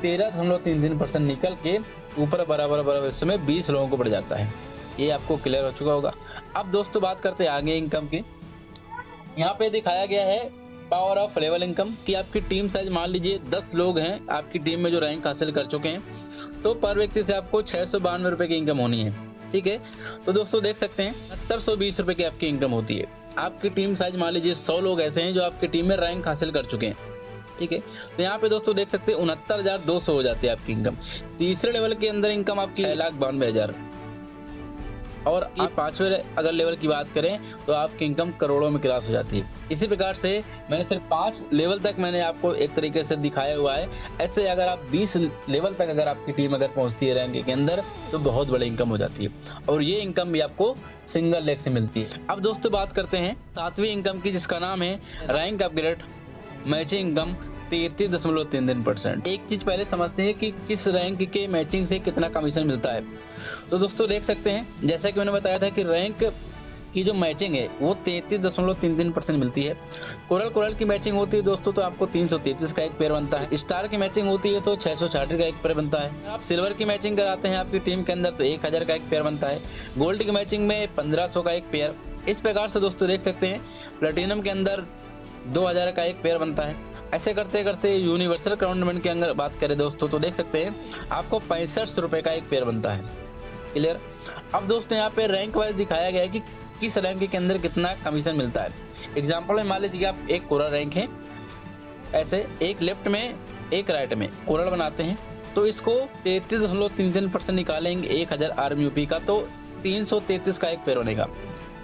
13.33% निकल के ऊपर बराबर हिस्से में 20 लोगों को बढ़ जाता है। ये आपको क्लियर हो चुका होगा। अब दोस्तों बात करते हैं आगे इनकम की। यहाँ पे दिखाया गया है पावर ऑफ लेवल इनकम कि आपकी टीम साइज मान लीजिए 10 लोग हैं आपकी टीम में जो रैंक हासिल कर चुके हैं तो पर व्यक्ति से आपको 692 रुपये की इनकम होनी है। ठीक है। तो दोस्तों देख सकते हैं 6920 रुपये की आपकी इनकम होती है। आपकी टीम साइज मान लीजिए 100 लोग ऐसे हैं जो आपकी टीम में रैंक हासिल कर चुके हैं। ठीक है। तो यहाँ पे दोस्तों देख सकते हैं 69,200 हो जाती है आपकी इनकम। तीसरे लेवल के अंदर इनकम आपकी 6,92,000 और आप 5वें अगर लेवल की बात करें तो आपकी इनकम करोड़ों में क्रॉस हो जाती है। इसी प्रकार से मैंने सिर्फ 5 लेवल तक मैंने आपको एक तरीके से दिखाया हुआ है। ऐसे अगर आप 20 लेवल तक अगर आपकी टीम अगर पहुंचती है रैंक के अंदर तो बहुत बड़ी इनकम हो जाती है और ये इनकम भी आपको सिंगल लेग से मिलती है। अब दोस्तों बात करते हैं 7वीं इनकम की जिसका नाम है रैंक अपग्रेड मैचिंग इनकम 33.33%। एक चीज पहले समझते हैं कि किस रैंक के मैचिंग से कितना कमीशन मिलता है। तो दोस्तों देख सकते हैं जैसा कि मैंने बताया था कि रैंक की जो मैचिंग है वो 33.33% मिलती है। कोरल की मैचिंग होती है दोस्तों तो आपको 333 का एक पेयर बनता है। स्टार की मैचिंग होती है तो 666 का एक पेयर बनता है। अगर आप सिल्वर की मैचिंग कराते हैं आपकी टीम के अंदर तो 1000 का एक पेयर बनता है। गोल्ड की मैचिंग में 1500 का एक पेयर। इस प्रकार से दोस्तों देख सकते हैं प्लेटिनम के अंदर 2000 का एक पेयर बनता है। ऐसे करते करते यूनिवर्सल टूर्नामेंट के अंदर बात करें दोस्तों तो देख सकते हैं आपको 65 रुपए का एक पेयर बनता है। क्लियर। अब दोस्तों यहाँ पे रैंक वाइज दिखाया गया है कि किस रैंक के अंदर कितना कमीशन मिलता है। एग्जाम्पल में मान लीजिए आप एक कोरल रैंक है, ऐसे एक लेफ्ट में एक राइट में कोरल बनाते हैं तो इसको 33.33% निकालेंगे 1000 RMUP का तो 333 का एक पेयर बनेगा।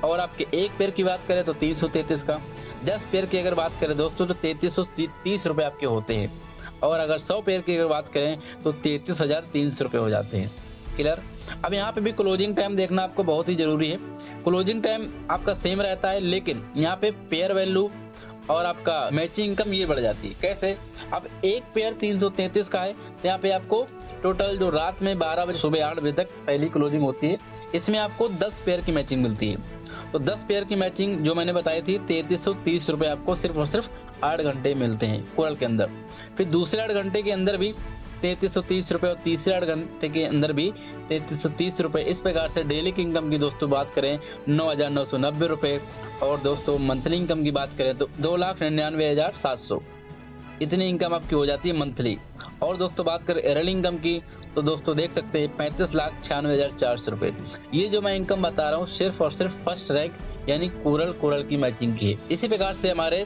और आपके एक पेयर की बात करें तो 333 का। 10 पेयर की अगर बात करें दोस्तों तो 3330 रुपये आपके होते हैं। और अगर 100 पेयर की अगर बात करें तो 33,300 रुपये हो जाते हैं। क्लियर। अब यहाँ पे भी क्लोजिंग टाइम देखना आपको बहुत ही जरूरी है। क्लोजिंग टाइम आपका सेम रहता है लेकिन यहाँ पे पेयर वैल्यू और आपका मैचिंग इनकम ये बढ़ जाती है। कैसे? अब एक पेयर 333 का है तो यहाँ पे आपको टोटल जो रात में 12 बजे सुबह 8 बजे तक पहली क्लोजिंग होती है, इसमें आपको 10 पेयर की मैचिंग मिलती है। तो 10 पेयर की मैचिंग जो मैंने बताई थी 3330 रुपये आपको सिर्फ और सिर्फ 8 घंटे मिलते हैं कोरल के अंदर। फिर दूसरे 8 घंटे के अंदर भी 3330 रुपये और तीसरे 8 घंटे के अंदर भी 3330 रुपये। इस प्रकार से डेली की इनकम की दोस्तों बात करें 9,990 रुपये। और दोस्तों मंथली इनकम की बात करें तो 2,99,700 इतनी इनकम आपकी हो जाती है मंथली। और दोस्तों बात करें एरल इनकम की तो दोस्तों देख सकते हैं 35,96,400 रुपये। ये जो मैं इनकम बता रहा हूँ सिर्फ और सिर्फ फर्स्ट रैंक यानी कोरल की मैचिंग की है। इसी प्रकार से हमारे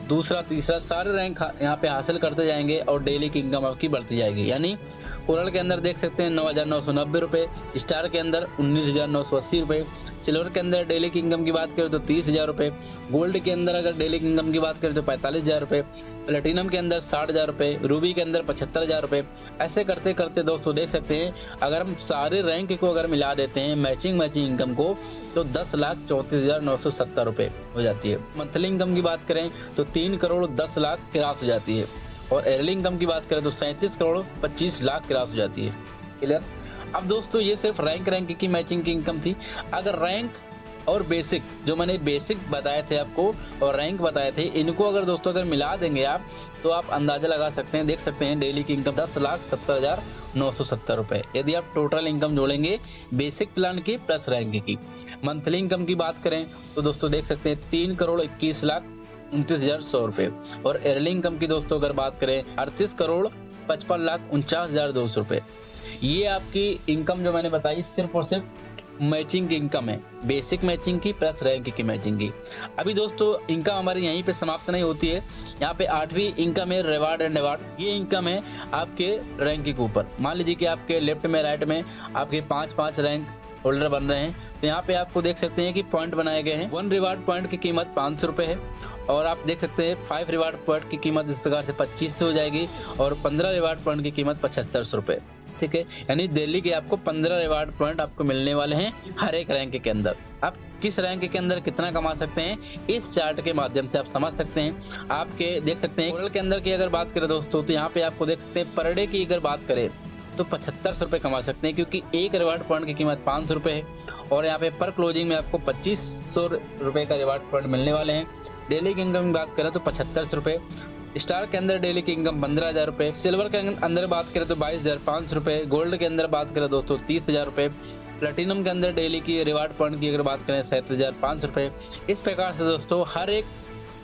दूसरा तीसरा सारे रैंक यहाँ पे हासिल करते जाएंगे और डेली की इनकम आपकी बढ़ती जाएगी। यानी कोरल के अंदर देख सकते हैं 9,990 रुपये, स्टार के अंदर 19,980 रुपये, सिल्वर के अंदर डेली की इनकम की बात करें तो 30,000 रुपये, गोल्ड के अंदर अगर डेली की इनकम की बात करें तो 45,000 रुपये, प्लेटिनम के अंदर 60,000 रुपये, रूबी के अंदर 75,000 रुपये। ऐसे करते करते दोस्तों देख सकते हैं अगर हम सारे रैंक को अगर मिला देते हैं मैचिंग इनकम को तो 10,34,970 रुपये हो जाती है। मंथली इनकम की बात करें तो 3,10,00,000 क्रॉस हो जाती है। और एरली इनकम की बात करें तो 37,25,00,000 क्रॉस हो जाती है। क्लियर। अब दोस्तों ये सिर्फ रैंक की मैचिंग की इनकम थी। अगर रैंक और बेसिक जो मैंने बेसिक बताए थे आपको और रैंक बताए थे इनको अगर दोस्तों अगर मिला देंगे आप तो आप अंदाजा लगा सकते हैं। देख सकते हैं डेली की इनकम 10,70,970 रुपये। यदि आप टोटल इनकम जोड़ेंगे बेसिक प्लान की प्लस रैंक की। मंथली इनकम की बात करें तो दोस्तों देख सकते हैं 3,21,29,100 रुपये। और एरली इनकम की दोस्तों अगर बात करें 38,55,49,200 रुपये। ये आपकी इनकम जो मैंने बताई सिर्फ और सिर्फ मैचिंग की इनकम है, बेसिक मैचिंग की प्लस रैंक की मैचिंग की। अभी दोस्तों इनकम हमारी यहीं पे समाप्त नहीं होती है। यहाँ पे 8वीं इनकम है रिवार्ड एंड अवार्ड। ये इनकम है आपके रैंक के ऊपर। मान लीजिए कि आपके लेफ्ट में राइट में आपके 5 रैंक होल्डर बन रहे हैं तो यहाँ पे आपको देख सकते हैं कि पॉइंट बनाए गए हैं। 1 रिवार्ड पॉइंट की कीमत 500 रुपये है। और आप देख सकते हैं 5 रिवार्ड पॉइंट की कीमत इस प्रकार से 25 हो जाएगी और 15 रिवार्ड पॉइंट की कीमत 75 रुपये। ठीक है। यानी दिल्ली के आपको 15 रिवार्ड पॉइंट आपको मिलने वाले हैं हर एक रैंक के अंदर। आप किस रैंक के अंदर कितना कमा सकते हैं इस चार्ट के माध्यम से आप समझ सकते हैं। आपके देख सकते हैं कोरल के अंदर की अगर बात करें दोस्तों तो यहाँ पे आपको देख सकते हैं पर डे की अगर बात करें तो 75 रुपये कमा सकते हैं क्योंकि एक रिवार्ड पॉइंट की कीमत 500 रुपये है। और यहाँ पे पर क्लोजिंग में आपको 2500 रुपये का रिवार्ड पॉइंट मिलने वाले हैं। डेली की इनकम की बात करें तो 75 रुपये। स्टार के अंदर डेली की इनकम 15,000 रुपये। सिल्वर के अंदर बात करें तो 22,500 रुपये। गोल्ड के अंदर बात करें दोस्तों 30,000 रुपये। प्लेटिनम के अंदर डेली की रिवार्ड पॉइंट की अगर बात करें 37,500 रुपये। इस प्रकार से दोस्तों हर एक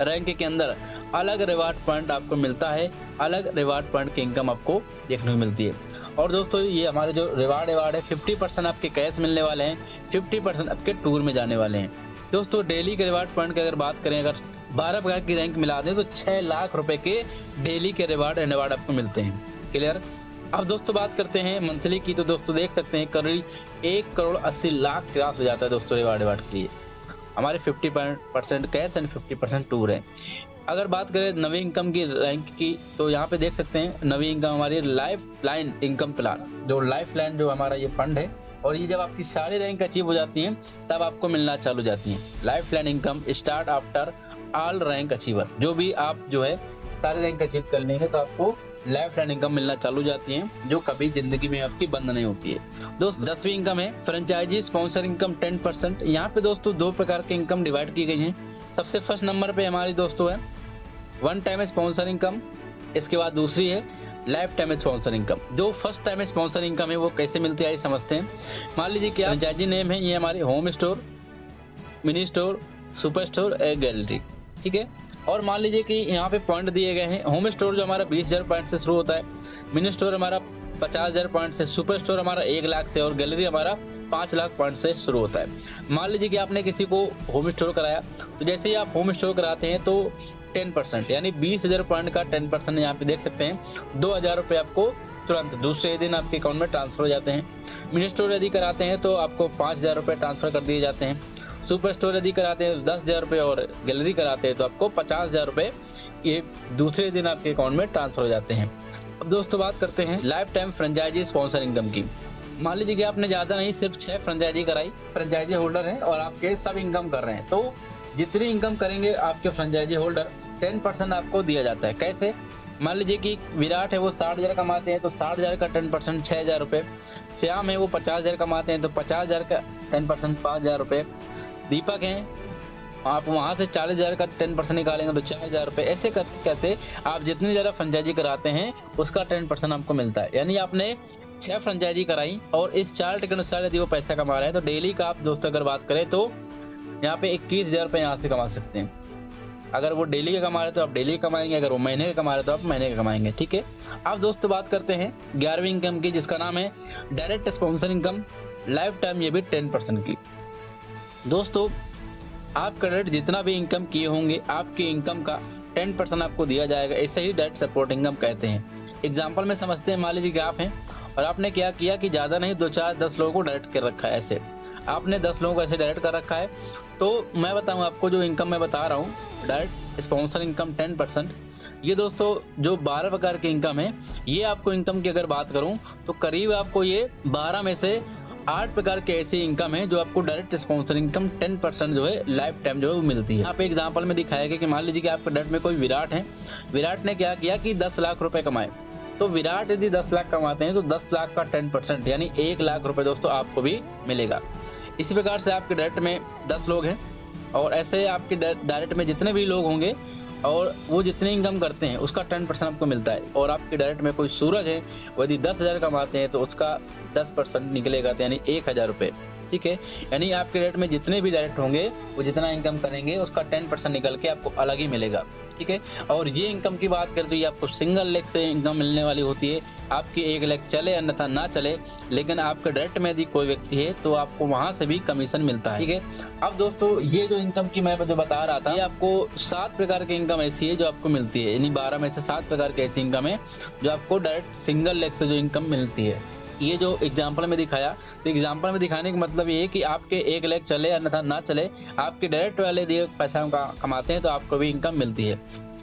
रैंक के अंदर अलग रिवार्ड पॉइंट आपको मिलता है, अलग रिवार्ड पॉइंट की इनकम आपको देखने को मिलती है। और दोस्तों ये हमारे जो रिवार्ड है 50% आपके कैश मिलने वाले हैं, 50% आपके टूर में जाने वाले हैं। दोस्तों डेली के रिवार्ड पॉइंट की अगर बात करें अगर 12 प्रकार की रैंक मिला दें तो 6 लाख रुपए के डेली के रिवार्ड एंड अवार्ड आपको मिलते हैं। क्लियर। अब दोस्तों बात करते हैं मंथली की तो दोस्तों देख सकते हैं करीब 1,80,00,000 क्रॉस हो जाता है दोस्तों रिवार्ड के लिए। हमारे 50% कैश एंड 50% टूर है। अगर बात करें नवी इनकम की रैंक की तो यहाँ पे देख सकते हैं नवी इनकम हमारी लाइफ लाइन इनकम प्लान, जो लाइफ लाइन जो हमारा ये फंड है और ये जब आपकी सारी रैंक अचीव हो जाती हैं तब आपको मिलना चालू जाती है। Life line income start after all rank achiever. जो भी आप जो है सारे रैंक अचीव कर लेंगे तो आपको लाइफ टाइम इनकम मिलना चालू हो जाती है, जो कभी जिंदगी में आपकी बंद नहीं होती है। दोस्तों 10वीं इनकम है फ्रेंचाइजी स्पॉन्सर इनकम 10%। यहाँ पे दोस्तों 2 प्रकार की इनकम डिवाइड की गई है। सबसे फर्स्ट नंबर पे हमारी दोस्तों है वन टाइम स्पॉन्सर इनकम, इसके बाद दूसरी है लाइफ टाइम स्पॉन्सर इनकम। जो फर्स्ट टाइम स्पॉन्सर इनकम है वो कैसे मिलती है समझते हैं। मान लीजिए कि फ्रेंचाइजी नेम है ये हमारे home store, mini store, super store, gallery, ठीक है। और मान लीजिए कि यहाँ पे पॉइंट दिए गए हैं। होम स्टोर जो हमारा 20,000 पॉइंट से शुरू होता है, मिनी स्टोर हमारा 50,000 पॉइंट से, सुपर स्टोर हमारा 1 लाख से और गैलरी हमारा 5 लाख पॉइंट से शुरू होता है। मान लीजिए कि आपने किसी को होम स्टोर कराया, तो जैसे ही आप होम स्टोर कराते हैं तो 10% यानी 20,000 पॉइंट का 10% यहाँ पे देख सकते हैं 2,000 रुपये आपको तुरंत दूसरे दिन आपके अकाउंट में ट्रांसफर हो जाते हैं। मिनी स्टोर यदि कराते हैं तो आपको 5,000 रुपये ट्रांसफर कर दिए जाते हैं। सुपर स्टोर यदि कराते हैं तो 10,000 रुपये और गैलरी कराते हैं तो आपको 50,000 रुपये ये दूसरे दिन आपके अकाउंट में ट्रांसफर हो जाते हैं। अब दोस्तों बात करते हैं life time franchise sponsor income की। मान लीजिए कि आपने ज़्यादा नहीं सिर्फ 6 फ्रेंचाइजी कराई, फ्रेंचाइजी होल्डर हैं और आपके सब इनकम कर रहे हैं, तो जितनी इनकम करेंगे आपके फ्रेंचाइजी होल्डर 10% आपको दिया जाता है। कैसे? मान लीजिए कि विराट है वो 60,000 कमाते हैं तो 60,000 का 10% 6,000 रुपये। श्याम है वो 50,000 कमाते हैं तो 50,000 का 10% 5,000 रुपये। दीपक हैं आप वहाँ से 40,000 का 10% निकालेंगे तो 4,000 रुपये। ऐसे करते करते आप जितनी ज़्यादा फ्रेंचाइजी कराते हैं उसका 10% आपको मिलता है। यानी आपने 6 फ्रेंचाइजी कराई और इस चार्ट के अनुसार यदि वो पैसा कमा रहे हैं तो डेली का आप दोस्तों अगर बात करें तो यहाँ पे 21,000 रुपये यहाँ से कमा सकते हैं। अगर वो डेली का कमा रहे तो आप डेली कमाएंगे, अगर वो महीने का कमा रहे तो आप महीने का कमाएंगे, ठीक है। अब दोस्तों बात करते हैं 11वीं इनकम की, जिसका नाम है direct sponsor income, life time, ये भी 10% की। दोस्तों आप क्रेडिट जितना भी इनकम किए होंगे आपकी इनकम का 10% आपको दिया जाएगा। ऐसे ही डायरेक्ट सपोर्ट इनकम कहते हैं। एग्जाम्पल में समझते हैं, मान लीजिए कि आप हैं और आपने क्या किया कि ज़्यादा नहीं 2, 4, 10 लोगों को डायरेक्ट कर रखा है। ऐसे आपने 10 लोगों को ऐसे डायरेक्ट कर रखा है, तो मैं बताऊँ आपको जो इनकम मैं बता रहा हूँ डायरेक्ट स्पॉन्सर इनकम 10%, ये दोस्तों जो 12 प्रकार की इनकम है, ये आपको इनकम की अगर बात करूँ तो करीब आपको ये 12 में से 8 प्रकार के ऐसी इनकम है जो आपको डायरेक्ट स्पॉन्सर इनकम 10% जो है लाइफ टाइम जो है वो मिलती है। यहाँ पे एग्जांपल में दिखाया गया कि मान लीजिए कि आपके डायरेक्ट में कोई विराट है, विराट ने क्या किया कि 10 लाख रुपए कमाए, तो विराट यदि 10 लाख कमाते हैं तो 10 लाख का 10% यानी 1 लाख रुपए दोस्तों आपको भी मिलेगा। इसी प्रकार से आपके डायरेक्ट में 10 लोग हैं और ऐसे आपके डायरेक्ट में जितने भी लोग होंगे और वो जितनी इनकम करते हैं उसका 10% आपको मिलता है। और आपके डायरेक्ट में कोई सूरज है वो यदि 10,000 कमाते हैं तो उसका 10% निकलेगा, तो यानी 1,000 रुपये, ठीक है। यानी आपके डायरेक्ट में जितने भी डायरेक्ट होंगे वो जितना इनकम करेंगे उसका 10% निकल के आपको अलग ही मिलेगा, ठीक है। और ये इनकम की बात करें तो ये आपको सिंगल लेग से इनकम मिलने वाली होती है। आपकी एक लेग चले अन्यथा ना चले, लेकिन आपके डायरेक्ट में यदि कोई व्यक्ति है तो आपको वहां से भी कमीशन मिलता है, ठीक है। अब दोस्तों ये जो इनकम की मैं जो बता रहा था, ये आपको 7 प्रकार की इनकम ऐसी है जो आपको मिलती है, यानी 12 में से 7 प्रकार की ऐसी इनकम है जो आपको डायरेक्ट सिंगल लेग से जो इनकम मिलती है। ये जो एग्जाम्पल में दिखाया, तो एग्जाम्पल में दिखाने का मतलब ये है कि आपके एक लेग चले अन्यथा ना चले, आपके डायरेक्ट वाले दिए पैसा कमाते हैं तो आपको भी इनकम मिलती है।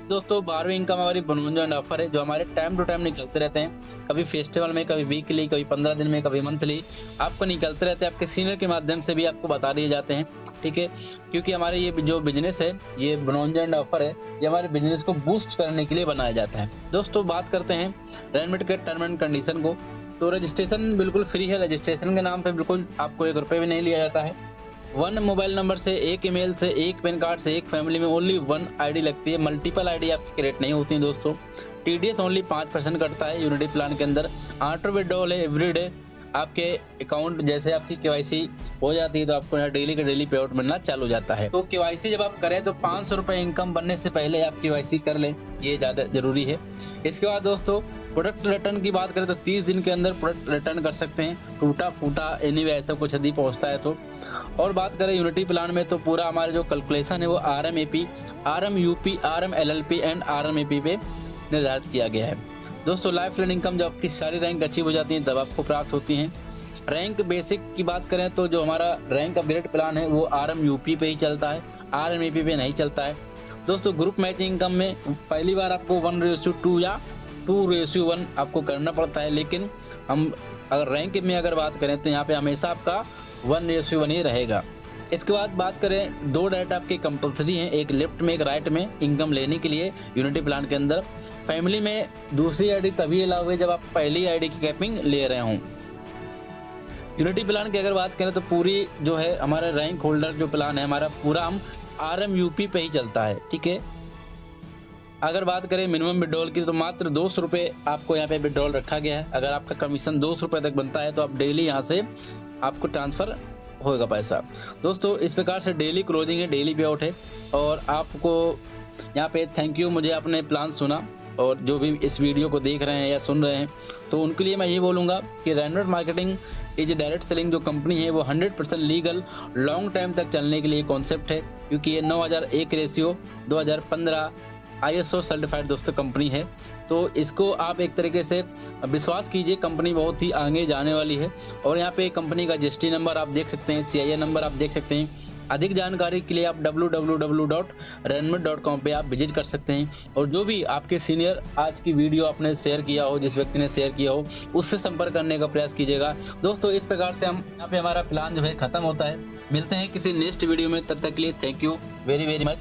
दोस्तों 12वीं इनकम हमारी मनोरंजन ऑफर है जो हमारे टाइम टू टाइम निकलते रहते हैं, कभी फेस्टिवल में, कभी वीकली, कभी 15 दिन में, कभी मंथली, आपको निकलते रहते हैं। आपके सीनियर के माध्यम से भी आपको बता दिए जाते हैं, ठीक है। क्योंकि हमारे ये जो बिजनेस है, ये मनोरंजन ऑफर है, ये हमारे बिजनेस को बूस्ट करने के लिए बनाया जाता है। दोस्तों बात करते हैं रेनमेट के टर्म एंड कंडीशन को, तो रजिस्ट्रेशन बिल्कुल फ्री है। रजिस्ट्रेशन के नाम पे बिल्कुल आपको 1 रुपये भी नहीं लिया जाता है। 1 मोबाइल नंबर से, 1 ईमेल से, 1 पैन कार्ड से, 1 फैमिली में ओनली 1 आईडी लगती है। मल्टीपल आईडी आपकी क्रिएट नहीं होती है दोस्तों। TDS ओनली 5% कटता है यूनिटी प्लान के अंदर। ऑटो विड्रॉल है एवरीडे, आपके अकाउंट जैसे आपकी KYC हो जाती है तो आपको यहाँ डेली का डेली पे आउट मिलना चालू हो जाता है। तो KYC जब आप करें तो 500 रुपये इनकम बनने से पहले आप KYC कर लें, ये ज़्यादा जरूरी है। इसके बाद दोस्तों प्रोडक्ट रिटर्न की बात करें तो 30 दिन के अंदर प्रोडक्ट रिटर्न कर सकते हैं, टूटा फूटा एनीवे ऐसा कुछ यदि पहुँचता है तो। और बात करें यूनिटी प्लान में तो पूरा हमारा जो कैलकुलेशन है वो RMAP, RMUP, RMLLP and RMAP पे निर्धारित किया गया है। दोस्तों लाइफ टाइम इनकम जब आपकी सारी रैंक अचीव हो जाती है तब आपको प्राप्त होती हैं। रैंक बेसिक की बात करें तो जो हमारा रैंक अपग्रेड प्लान है वो RMUP पे ही चलता है, RMAP पे नहीं चलता है। दोस्तों ग्रुप मैचिंग इनकम में पहली बार आपको 1:2 या 2:1 आपको करना पड़ता है, लेकिन हम अगर रैंक में अगर बात करें तो यहाँ पे हमेशा आपका 1:1 ही रहेगा। इसके बाद बात करें, 2 डाइट आपके कंपलसरी हैं, एक लेफ्ट में एक राइट में, इनकम लेने के लिए यूनिटी प्लान के अंदर। फैमिली में दूसरी आईडी तभी अलाउ है जब आप पहली आईडी की कैपिंग ले रहे हों। यूनिटी प्लान की अगर बात करें तो पूरी जो है हमारा रैंक होल्डर जो प्लान है हमारा पूरा हम RMUP पे ही चलता है, ठीक है। अगर बात करें मिनिमम विड्रॉल की तो मात्र 200 रुपये आपको यहाँ पे विड्रॉल रखा गया है। अगर आपका कमीशन 200 रुपये तक बनता है तो आप डेली यहाँ से आपको ट्रांसफ़र होगा पैसा। दोस्तों इस प्रकार से डेली क्लोजिंग है, डेली पे आउट है। और आपको यहाँ पे थैंक यू, मुझे आपने प्लान सुना और जो भी इस वीडियो को देख रहे हैं या सुन रहे हैं तो उनके लिए मैं ये बोलूँगा कि रैंडम मार्केटिंग ये जो डायरेक्ट सेलिंग जो कंपनी है वो 100% लीगल लॉन्ग टाइम तक चलने के लिए कॉन्सेप्ट है, क्योंकि ये 9001 रेशियो 2015 ISO सर्टिफाइड दोस्तों कंपनी है। तो इसको आप एक तरीके से विश्वास कीजिए, कंपनी बहुत ही आगे जाने वाली है। और यहाँ पे कंपनी का GST नंबर आप देख सकते हैं, CIN नंबर आप देख सकते हैं। अधिक जानकारी के लिए आप www.ranmat.com पे आप विजिट कर सकते हैं। और जो भी आपके सीनियर आज की वीडियो आपने शेयर किया हो, जिस व्यक्ति ने शेयर किया हो, उससे संपर्क करने का प्रयास कीजिएगा। दोस्तों इस प्रकार से हम यहाँ पे हमारा प्लान जो है खत्म होता है। मिलते हैं किसी नेक्स्ट वीडियो में, तब तक के लिए thank you very very much.